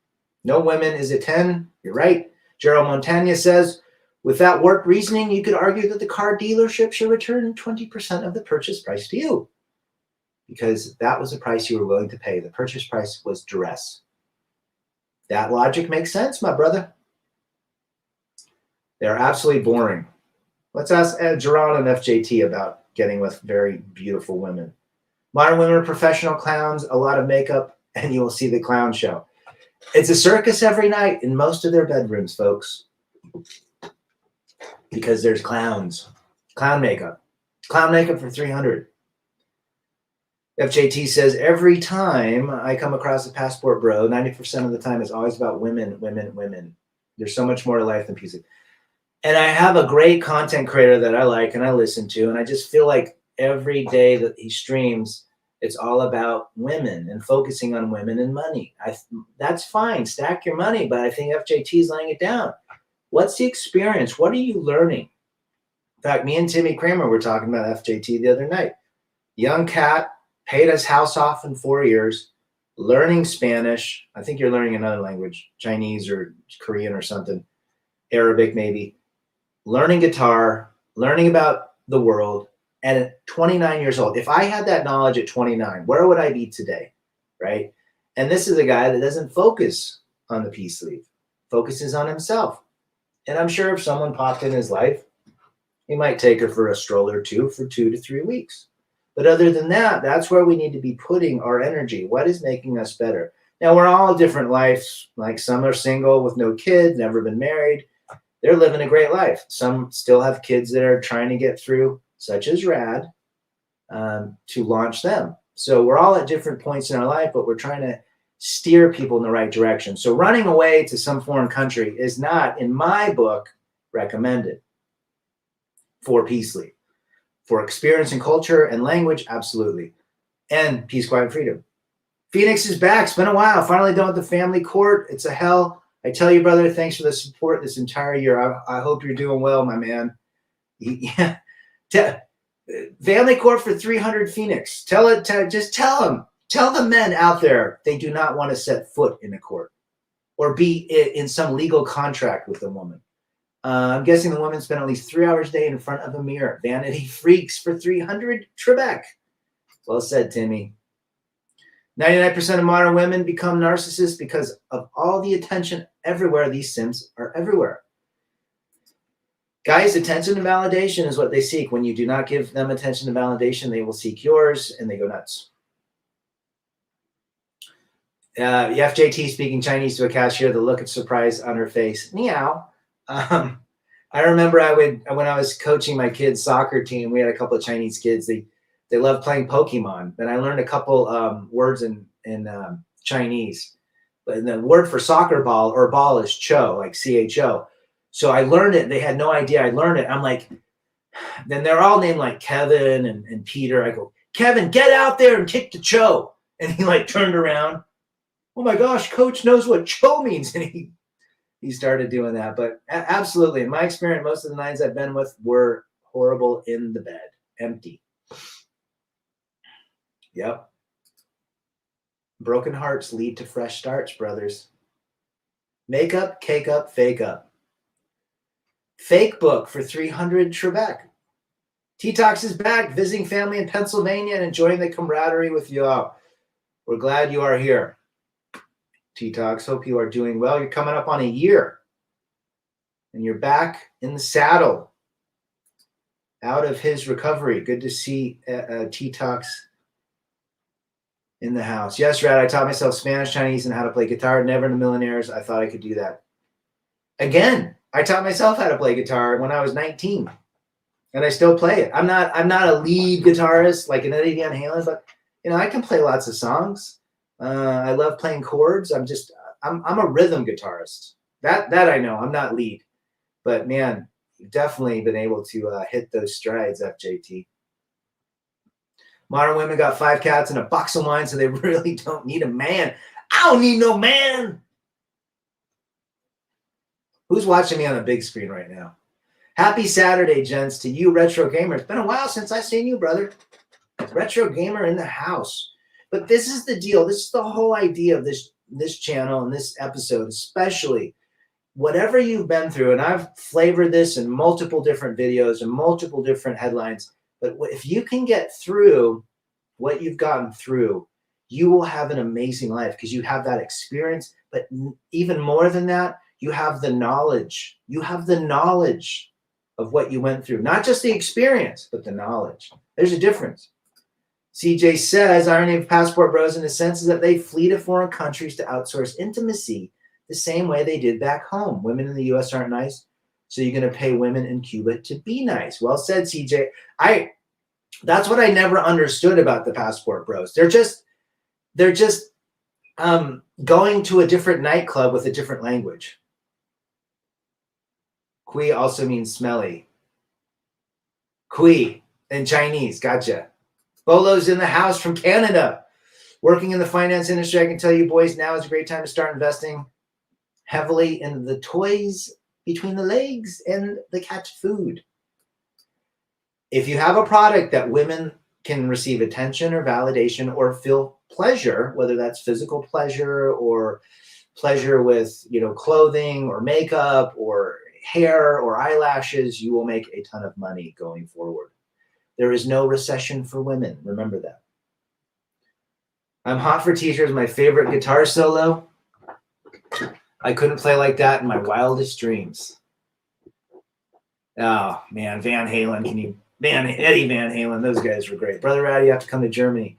No women is a 10. You're right. Gerald Montagna says, with that warped reasoning, you could argue that the car dealership should return 20% of the purchase price to you because that was the price you were willing to pay. The purchase price was duress. That logic makes sense, my brother. They're absolutely boring. Let's ask Geron and FJT about getting with very beautiful women. Modern women are professional clowns, a lot of makeup, and you will see the clown show. It's a circus every night in most of their bedrooms, folks, because there's clowns. Clown makeup for 300. FJT says, every time I come across a passport bro, 90% of the time it's always about women. There's so much more to life than PC. And I have a great content creator that I like and I listen to, and I just feel like every day that he streams, it's all about women and focusing on women and money. That's fine. Stack your money, but I think FJT is laying it down. What's the experience? What are you learning? In fact, me and Timmy Kramer were talking about FJT the other night. Young cat, paid his house off in 4 years, learning Spanish. I think you're learning another language, Chinese or Korean or something, Arabic maybe. Learning guitar, learning about the world, and at 29 years old. If I had that knowledge at 29, where would I be today, right? And this is a guy that doesn't focus on the peace sleeve, focuses on himself. And I'm sure if someone popped in his life, he might take her for a stroll or two for 2 to 3 weeks. But other than that, that's where we need to be putting our energy. What is making us better? Now, we're all different lives. Like some are single with no kids, never been married. They're living a great life. Some still have kids that are trying to get through, such as Rad, to launch them. So we're all at different points in our life, but we're trying to steer people in the right direction. So running away to some foreign country is not, in my book, recommended for peace sleep. For experience and culture and language, absolutely. And peace, quiet, freedom. Phoenix is back. It's been a while. Finally done with the family court. It's a hell. I tell you, brother, thanks for the support this entire year. I hope you're doing well, my man. Yeah. Family court for 300 Phoenix. Just tell them. Tell the men out there they do not want to set foot in a court or be in some legal contract with a woman. I'm guessing the women spend at least 3 hours a day in front of a mirror. Vanity freaks for 300 Trebek. Well said, Timmy. 99% of modern women become narcissists because of all the attention everywhere. These simps are everywhere. Guys, attention and validation is what they seek. When you do not give them attention and validation, they will seek yours and they go nuts. FJT speaking Chinese to a cashier, the look of surprise on her face. Meow. I remember when I was coaching my kids' soccer team, we had a couple of Chinese kids. They loved playing Pokemon, and I learned a couple words in Chinese. But the word for soccer ball or ball is cho, like CHO. So I learned it. They had no idea I learned it. I'm like, then they're all named like Kevin and Peter. I go, Kevin, get out there and kick the cho. And he like turned around. Oh my gosh, coach knows what cho means. And he started doing that. But absolutely, in my experience, most of the nines I've been with were horrible in the bed, empty. Yep. Broken hearts lead to fresh starts, brothers. Make up, cake up, fake up. Fake book for 300 Trebek. T-Tox is back, visiting family in Pennsylvania and enjoying the camaraderie with you all. We're glad you are here. T-Tox, hope you are doing well. You're coming up on a year. And you're back in the saddle. Out of his recovery. Good to see T-Tox in the house. Yes, Rad, I taught myself Spanish, Chinese, and how to play guitar. Never in the Millionaires. I thought I could do that. Again, I taught myself how to play guitar when I was 19. And I still play it. I'm not a lead guitarist like an Eddie Van Halen, but I can play lots of songs. I love playing chords. I'm a rhythm guitarist. That I know. I'm not lead. But man, you've definitely been able to hit those strides, FJT. Modern women got 5 cats and a box of wine, so they really don't need a man. I don't need no man. Who's watching me on a big screen right now? Happy Saturday, gents, to you retro gamer. It's been a while since I've seen you, brother. Retro gamer in the house. But this is the deal. This is the whole idea of this channel and this episode, especially whatever you've been through. And I've flavored this in multiple different videos and multiple different headlines. But if you can get through what you've gotten through, you will have an amazing life because you have that experience. But even more than that, you have the knowledge. You have the knowledge of what you went through. Not just the experience, but the knowledge. There's a difference. CJ says, irony of passport bros in a sense is that they flee to foreign countries to outsource intimacy the same way they did back home. Women in the U.S. aren't nice, so you're going to pay women in Cuba to be nice. Well said, CJ. That's what I never understood about the passport bros. They're just going to a different nightclub with a different language. Kui also means smelly. Kui in Chinese. Gotcha. Bolo's in the house from Canada. Working in the finance industry, I can tell you, boys, now is a great time to start investing heavily in the toys between the legs and the cat food. If you have a product that women can receive attention or validation or feel pleasure, whether that's physical pleasure or pleasure with, clothing or makeup or hair or eyelashes, you will make a ton of money going forward. There is no recession for women. Remember that. I'm hot for t-shirts. My favorite guitar solo. I couldn't play like that in my wildest dreams. Oh man, Van Halen. Eddie Van Halen. Those guys were great. Brother Ratty, you have to come to Germany.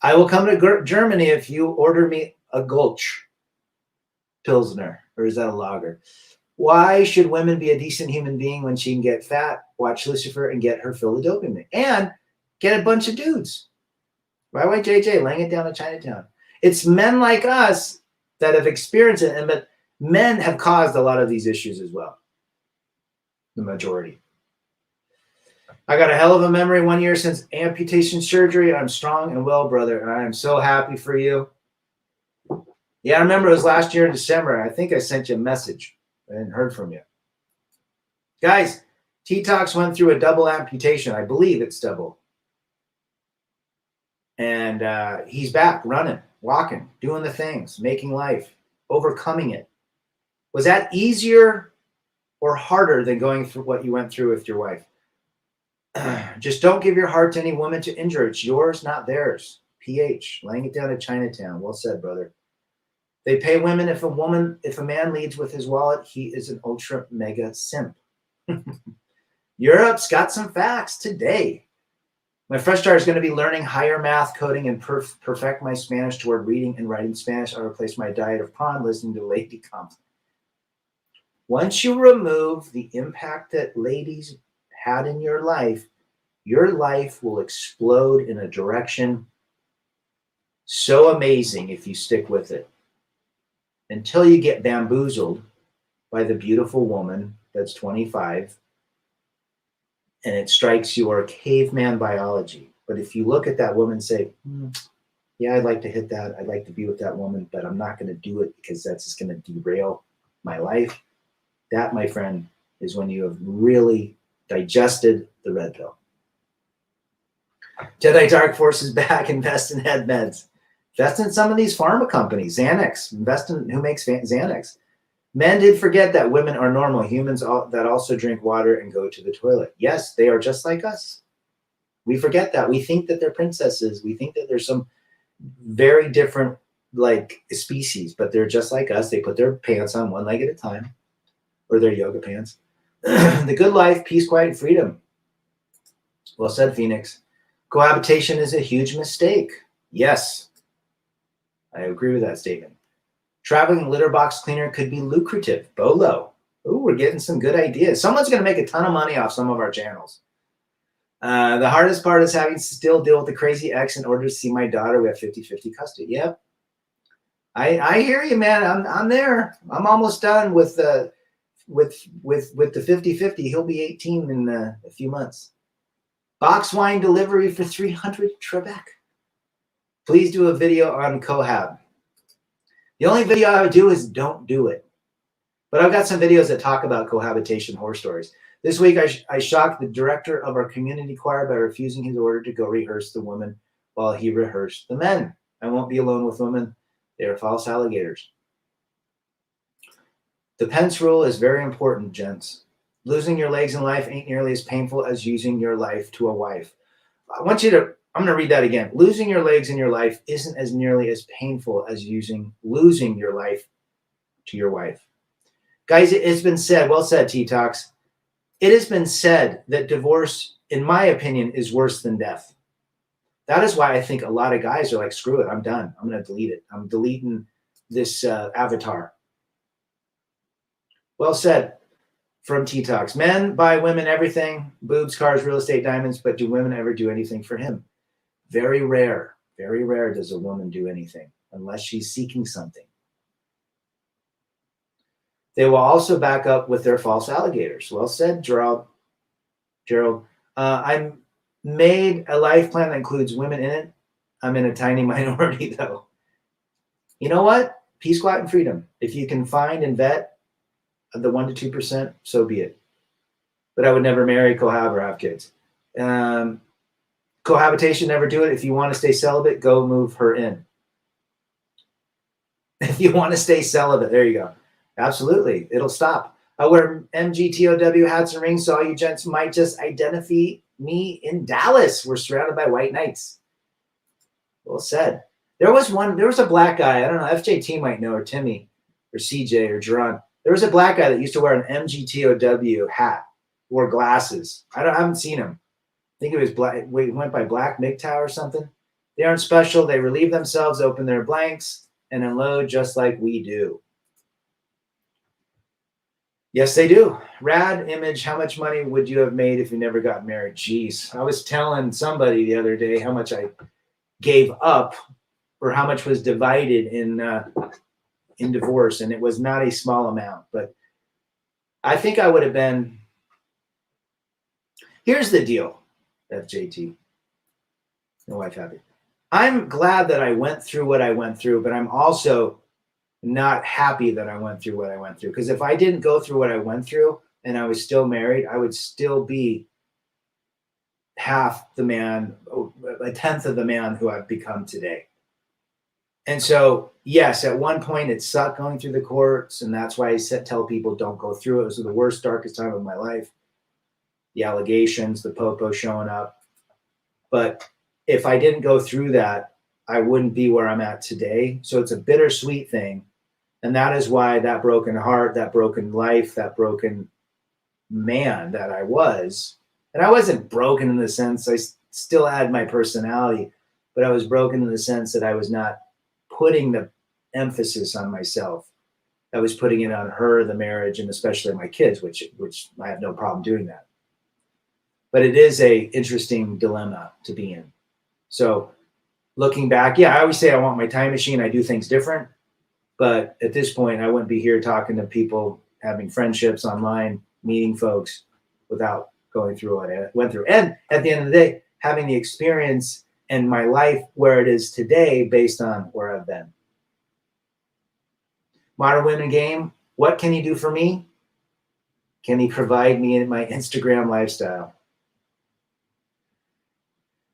I will come to Germany if you order me a Gulch Pilsner, or is that a lager? Why should women be a decent human being when she can get fat, watch Lucifer, and get her fill of dopamine, and get a bunch of dudes? Why JJ laying it down in Chinatown? It's men like us that have experienced it, but men have caused a lot of these issues as well. The majority. I got a hell of a memory 1 year since amputation surgery. I'm strong and well, brother, and I am so happy for you. Yeah, I remember it was last year in December. I think I sent you a message. I hadn't heard from you. Guys, T-Tox went through a double amputation. I believe it's double. And he's back running, walking, doing the things, making life, overcoming it. Was that easier or harder than going through what you went through with your wife? Just don't give your heart to any woman to injure. It's yours, not theirs. PH, laying it down at Chinatown. Well said, brother. They pay women if a man leads with his wallet, he is an ultra mega simp. Europe's got some facts today. My fresh start is going to be learning higher math, coding, and perfect my Spanish toward reading and writing Spanish. I'll replace my diet of prawn listening to Lady Comp. Once you remove the impact that ladies had in your life will explode in a direction so amazing if you stick with it. Until you get bamboozled by the beautiful woman that's 25 and it strikes your caveman biology. But if you look at that woman and say, yeah, I'd like to hit that. I'd like to be with that woman, but I'm not going to do it because that's just going to derail my life. That, my friend, is when you have really digested the red pill. Jedi Dark Force is back. Invest in head meds. Invest in some of these pharma companies. Xanax. Invest in who makes Xanax. Men did forget that women are normal humans that also drink water and go to the toilet. Yes, they are just like us. We forget that. We think that they're princesses. We think that there's some very different species, but they're just like us. They put their pants on one leg at a time, or their yoga pants. The good life, peace, quiet, and freedom. Well said, Phoenix. Cohabitation is a huge mistake. Yes, I agree with that statement. Traveling litter box cleaner could be lucrative. Bolo. Ooh, we're getting some good ideas. Someone's going to make a ton of money off some of our channels. The hardest part is having to still deal with the crazy ex in order to see my daughter. We have 50-50 custody. Yep. I hear you, man. I'm there. I'm almost done with the 50-50. He'll be 18 in a few months. Box wine delivery for 300 Trebek. Please do a video on cohab. The only video I would do is don't do it. But I've got some videos that talk about cohabitation horror stories. This week, I shocked the director of our community choir by refusing his order to go rehearse the women while he rehearsed the men. I won't be alone with women. They are false alligators. The Pence rule is very important, gents. Losing your legs in life ain't nearly as painful as using your life to a wife. I'm going to read that again. Losing your legs in your life isn't as nearly as painful as losing your life to your wife. Guys, it's been said, well said, T-Tox. It has been said that divorce, in my opinion, is worse than death. That is why I think a lot of guys are like, screw it, I'm done. I'm going to delete it. I'm deleting this avatar. Well said from T-Talks. Men buy women everything, boobs, cars, real estate, diamonds, but do women ever do anything for him? Very rare. Very rare does a woman do anything unless she's seeking something. They will also back up with their false alligators. Well said, Gerald. I made a life plan that includes women in it. I'm in a tiny minority, though. You know what? Peace, quiet, and freedom. If you can find and vet the 1% to 2%, so be it. But I would never marry, cohab, or have kids. Cohabitation, never do it. If you want to stay celibate, go move her in. If you want to stay celibate, there you go. Absolutely. It'll stop. I wear MGTOW hats and rings, so all you gents might just identify me in Dallas. We're surrounded by white knights. Well said. There was a black guy. I don't know. FJT might know, or Timmy, or CJ, or Jerron. There was a black guy that used to wear an MGTOW hat, wore glasses. I haven't seen him. I think it was black. He went by Black MGTOW or something. They aren't special. They relieve themselves, open their blanks, and unload just like we do. Yes, they do. Rad Image, how much money would you have made if you never got married? Jeez. I was telling somebody the other day how much I gave up, or how much was divided in divorce, and it was not a small amount. But I think I would have been. Here's the deal, FJT. My wife happy. I'm glad that I went through what I went through, but I'm also not happy that I went through what I went through. Because if I didn't go through what I went through and I was still married, I would still be half the man, a tenth of the man who I've become today. And so, yes, at one point it sucked going through the courts, and that's why I tell people don't go through it. It was the worst, darkest time of my life. The allegations, the popo showing up. But if I didn't go through that, I wouldn't be where I'm at today. So it's a bittersweet thing. And that is why that broken heart, that broken life, that broken man that I was, and I wasn't broken in the sense I still had my personality, but I was broken in the sense that I was not putting the emphasis on myself. I was putting it on her, the marriage, and especially my kids, which I have no problem doing that. But it is a interesting dilemma to be in. So looking back, yeah, I always say I want my time machine. I do things different. But at this point, I wouldn't be here talking to people, having friendships online, meeting folks without going through what I went through. And at the end of the day, having the experience and my life where it is today based on where I've been. Modern Women Game, what can he do for me? Can he provide me in my Instagram lifestyle?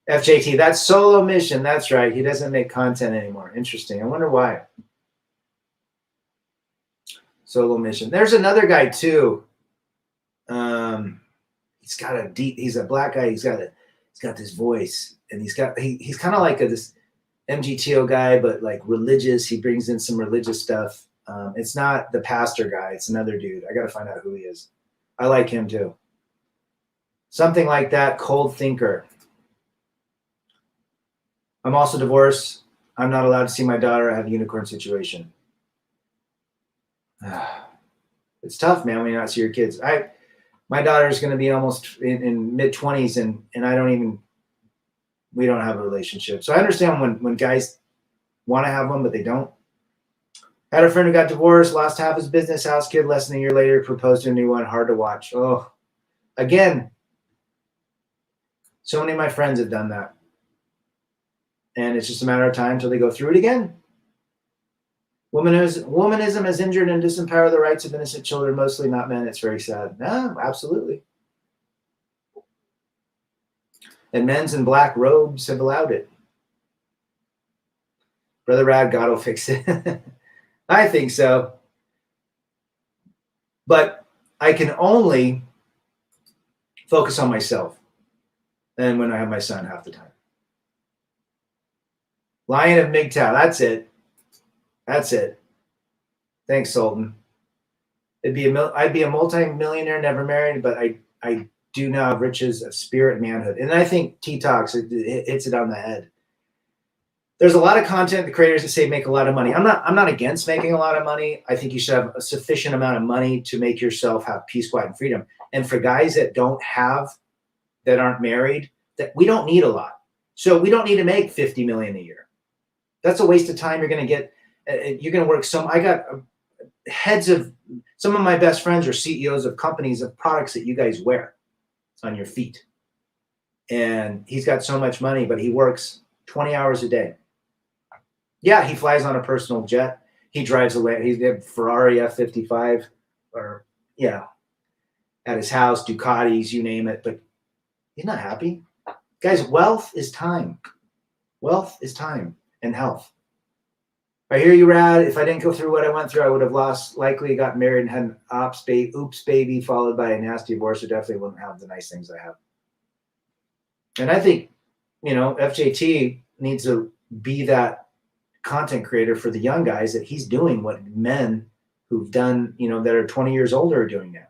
FJT, that's solo mission. That's right. He doesn't make content anymore. Interesting. I wonder why. Solo mission. There's another guy too. He's a black guy. He's got this voice, and he's kind of like this MGTO guy, but like religious. He brings in some religious stuff. It's not the pastor guy. It's another dude. I got to find out who he is. I like him too. Something like that. Cold thinker. I'm also divorced. I'm not allowed to see my daughter. I have a unicorn situation. It's tough, man, when you not see your kids. My daughter is going to be almost in mid-20s, and we don't have a relationship. So I understand when guys want to have one, but they don't. Had a friend who got divorced, lost half his business, house, kid, less than a year later, proposed to a new one. Hard to watch. Oh, again, so many of my friends have done that. And it's just a matter of time until they go through it again. Womanism has injured and disempowered the rights of innocent children, mostly not men. It's very sad. No, absolutely. And men's in black robes have allowed it. Brother Rad, God will fix it. I think so. But I can only focus on myself. And when I have my son half the time. Lion of MGTOW. That's it. That's it. Thanks, Sultan. I'd be a multi-millionaire, never married, but I do now have riches of spirit and manhood. And I think T-Talks it hits it on the head. There's a lot of content creators that say make a lot of money. I'm not against making a lot of money. I think you should have a sufficient amount of money to make yourself have peace, quiet, and freedom. And for guys that aren't married, that we don't need a lot. So we don't need to make 50 million a year. That's a waste of time. You're going to work I got heads of some of my best friends are CEOs of companies of products that you guys wear on your feet. And he's got so much money, but he works 20 hours a day. Yeah, he flies on a personal jet. He drives he's a Ferrari F55 or at his house, Ducatis, you name it, but he's not happy. Guys, wealth is time. Wealth is time and health. I hear you, Rad. If I didn't go through what I went through, I would have likely got married and had an oops baby followed by a nasty divorce. I definitely wouldn't have the nice things I have. And I think, FJT needs to be that content creator for the young guys that he's doing what men who've done, that are 20 years older are doing now.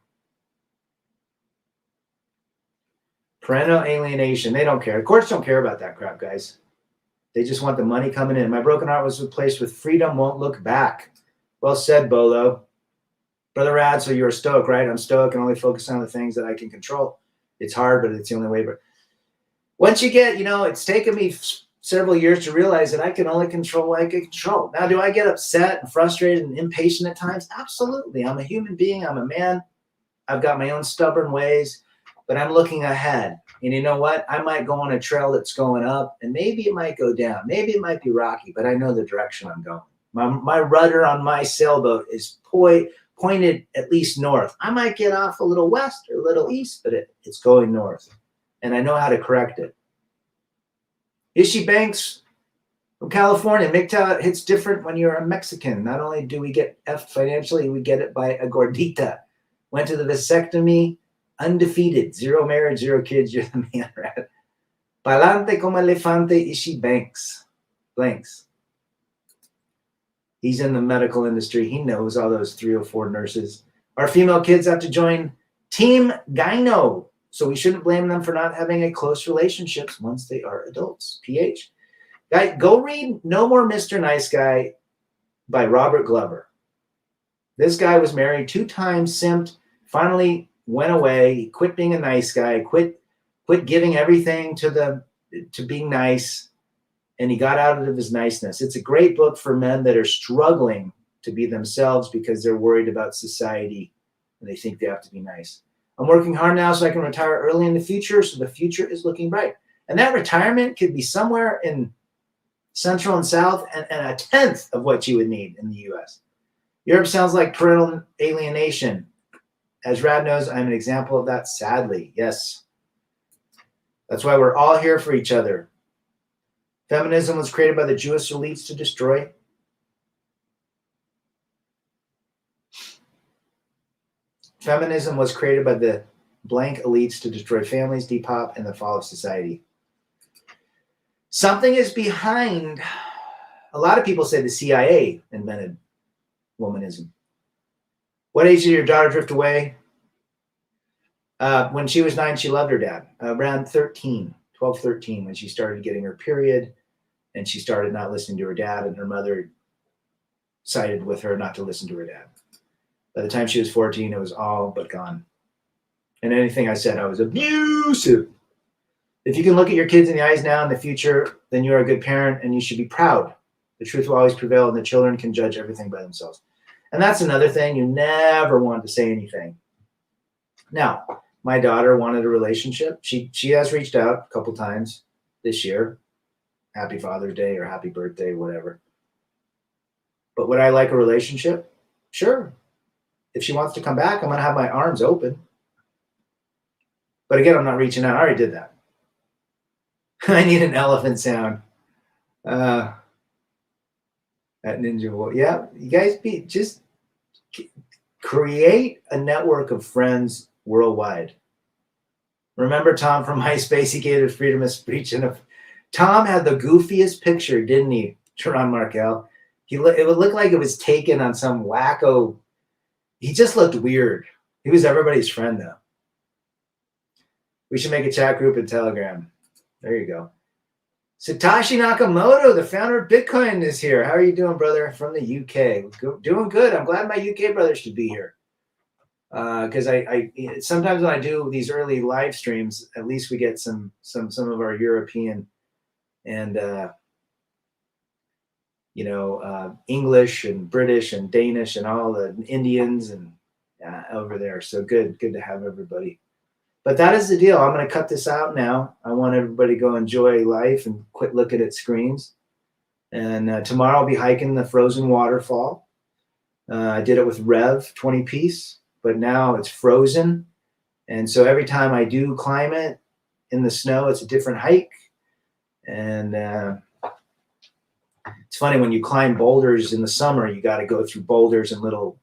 Parental alienation. They don't care. Courts don't care about that crap, guys. They just want the money coming in. My broken heart was replaced with freedom, won't look back. Well said, Bolo. Brother Rad, so you're a stoic, right? I'm stoic and only focus on the things that I can control. It's hard, but it's the only way. But once you get, it's taken me several years to realize that I can only control what I can control. Now, do I get upset and frustrated and impatient at times? Absolutely. I'm a human being. I'm a man. I've got my own stubborn ways, but I'm looking ahead. And you know what? I might go on a trail that's going up, and maybe it might go down. Maybe it might be rocky, but I know the direction I'm going. My rudder on my sailboat is pointed at least north. I might get off a little west or a little east, but it's going north, and I know how to correct it. Ishi Banks from California. MGTOW hits different when you're a Mexican. Not only do we get F financially, we get it by a gordita. Went to the vasectomy. Undefeated, 0 marriage, 0 kids, you're the man, right? Pa'lante como elefante, Ishi Banks. Blanks. He's in the medical industry. He knows all those 304 nurses. Our female kids have to join Team Gyno, so we shouldn't blame them for not having a close relationships once they are adults. PH. Guy, go read No More Mr. Nice Guy by Robert Glover. This guy was married 2 times, simped, finally went away. He quit being a nice guy, quit giving everything to being nice, and he got out of his niceness. It's a great book for men that are struggling to be themselves because they're worried about society and they think they have to be nice. I'm working hard now so I can retire early in the future, so the future is looking bright. And that retirement could be somewhere in Central and South and a tenth of what you would need in the U.S. Europe sounds like parental alienation. As Rad knows, I'm an example of that, sadly. Yes. That's why we're all here for each other. Feminism was created by the Jewish elites to destroy. Feminism was created by the blank elites to destroy families, Depop, and the fall of society. Something is behind. A lot of people say the CIA invented womanism. What age did your daughter drift away? When she was 9, she loved her dad. Around 13, when she started getting her period and she started not listening to her dad, and her mother sided with her not to listen to her dad. By the time she was 14, it was all but gone. And anything I said, I was abusive. If you can look at your kids in the eyes now in the future, then you are a good parent and you should be proud. The truth will always prevail and the children can judge everything by themselves. And that's another thing. You never want to say anything. Now, my daughter wanted a relationship. She has reached out a couple times this year. Happy Father's Day or happy birthday, whatever. But would I like a relationship? Sure. If she wants to come back, I'm going to have my arms open. But again, I'm not reaching out. I already did that. I need an elephant sound. At Ninja Wolf. Yeah, you guys just create a network of friends worldwide. Remember Tom from MySpace? He gave us freedom of speech. And Tom had the goofiest picture, didn't he, Teron Markel? It would look like it was taken on some wacko. He just looked weird. He was everybody's friend, though. We should make a chat group in Telegram. There you go. Satoshi Nakamoto, the founder of Bitcoin, is here. How are you doing, brother? From the UK. Doing good. I'm glad my UK brothers should be here. Because I sometimes when I do these early live streams, at least we get some of our European and English and British and Danish and all the Indians and over there. So good to have everybody. But that is the deal. I'm going to cut this out now. I want everybody to go enjoy life and quit looking at screens. And tomorrow I'll be hiking the frozen waterfall. I did it with Rev 20 piece, but now it's frozen. And so every time I do climb it in the snow, it's a different hike. And it's funny when you climb boulders in the summer, you got to go through boulders and little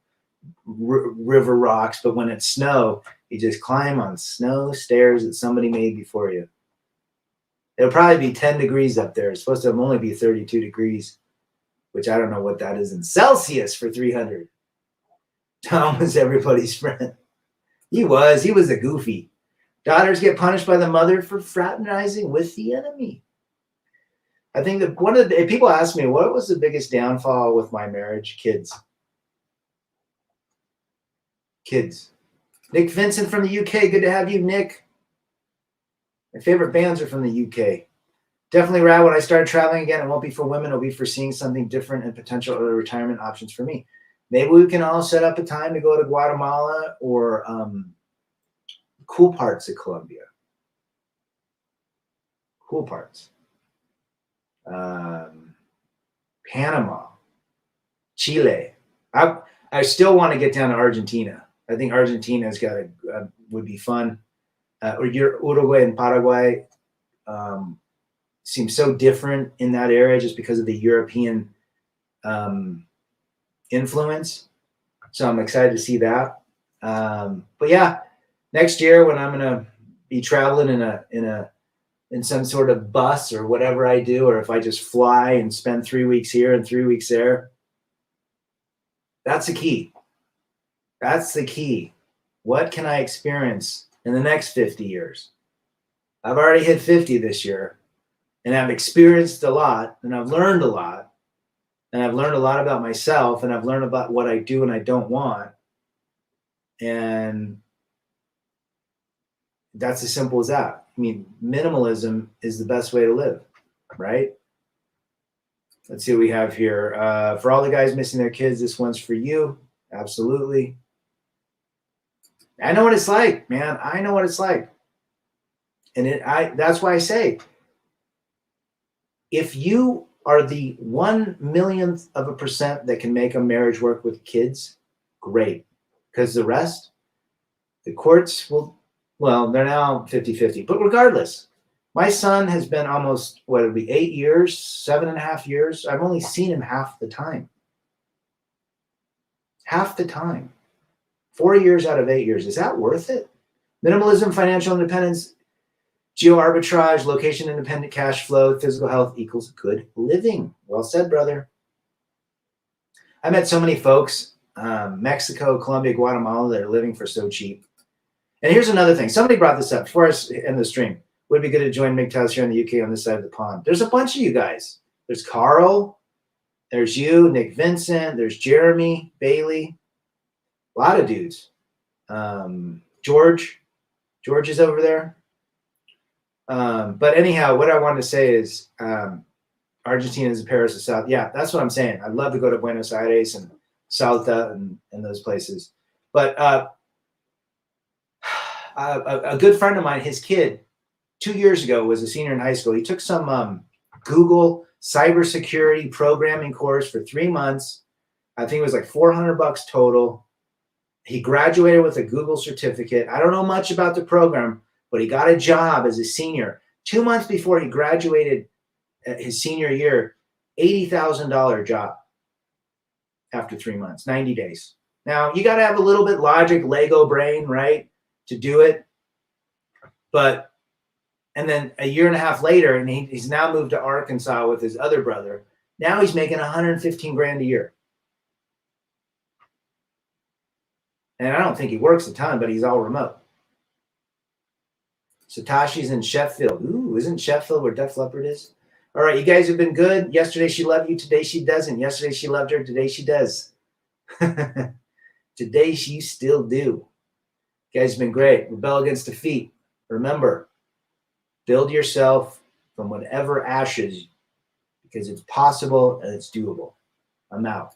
river rocks. But when it's snow, you just climb on snow stairs that somebody made before you. It'll probably be 10 degrees up there. It's supposed to only be 32 degrees, which I don't know what that is in Celsius for 300. Tom was everybody's friend. He was a goofy. Daughters get punished by the mother for fraternizing with the enemy. I think that people ask me, what was the biggest downfall with my marriage? Kids. Nick Vincent from the UK. Good to have you, Nick. My favorite bands are from the UK. Definitely rad. When I start traveling again, it won't be for women. It'll be for seeing something different and potential other retirement options for me. Maybe we can all set up a time to go to Guatemala or cool parts of Colombia. Cool parts. Panama. Chile. I still want to get down to Argentina. I think Argentina's would be fun. Or Uruguay and Paraguay seem so different in that area just because of the European influence. So I'm excited to see that. But yeah, next year when I'm gonna be traveling in some sort of bus or whatever I do, or if I just fly and spend 3 weeks here and 3 weeks there, that's the key. That's the key. What can I experience in the next 50 years? I've already hit 50 this year, and I've experienced a lot, and I've learned a lot, and I've learned a lot about myself, and I've learned about what I do and I don't want. And that's as simple as that. I mean, minimalism is the best way to live, right? Let's see what we have here. For all the guys missing their kids, this one's for you. Absolutely. I know what it's like, man. I know what it's like. And that's why I say, if you are the 1/1,000,000% that can make a marriage work with kids, great. Because the rest, the courts they're now 50-50. But regardless, my son has been almost, 8 years, 7.5 years. I've only seen him half the time. Half the time. 4 years out of 8 years. Is that worth it? Minimalism, financial independence, geo-arbitrage, location-independent cash flow, physical health equals good living. Well said, brother. I met so many folks, Mexico, Colombia, Guatemala, that are living for so cheap. And here's another thing. Somebody brought this up before I end the stream. Would be good to join MGTOWs here in the UK on this side of the pond. There's a bunch of you guys. There's Carl. There's you, Nick Vincent. There's Jeremy, Bailey. A lot of dudes. George is over there. But anyhow, what I wanted to say is Argentina is the Paris of South. Yeah, that's what I'm saying. I'd love to go to Buenos Aires and Salta and those places. But a good friend of mine, his kid, 2 years ago was a senior in high school. He took some Google cybersecurity programming course for 3 months. I think it was like $400 total. He graduated with a Google certificate. I don't know much about the program, but he got a job as a senior. 2 months before he graduated his senior year, $80,000 job after 3 months, 90 days. Now, you got to have a little bit logic, Lego brain, right, to do it. And then a year and a half later, and he's now moved to Arkansas with his other brother. Now he's making $115,000 a year. And I don't think he works a ton, but he's all remote. Satashi's in Sheffield. Ooh, isn't Sheffield where Def Leppard is? All right, you guys have been good. Yesterday she loved you. Today she doesn't. Yesterday she loved her. Today she does. Today she still do. You guys have been great. Rebel against defeat. Remember, build yourself from whatever ashes because it's possible and it's doable. I'm out.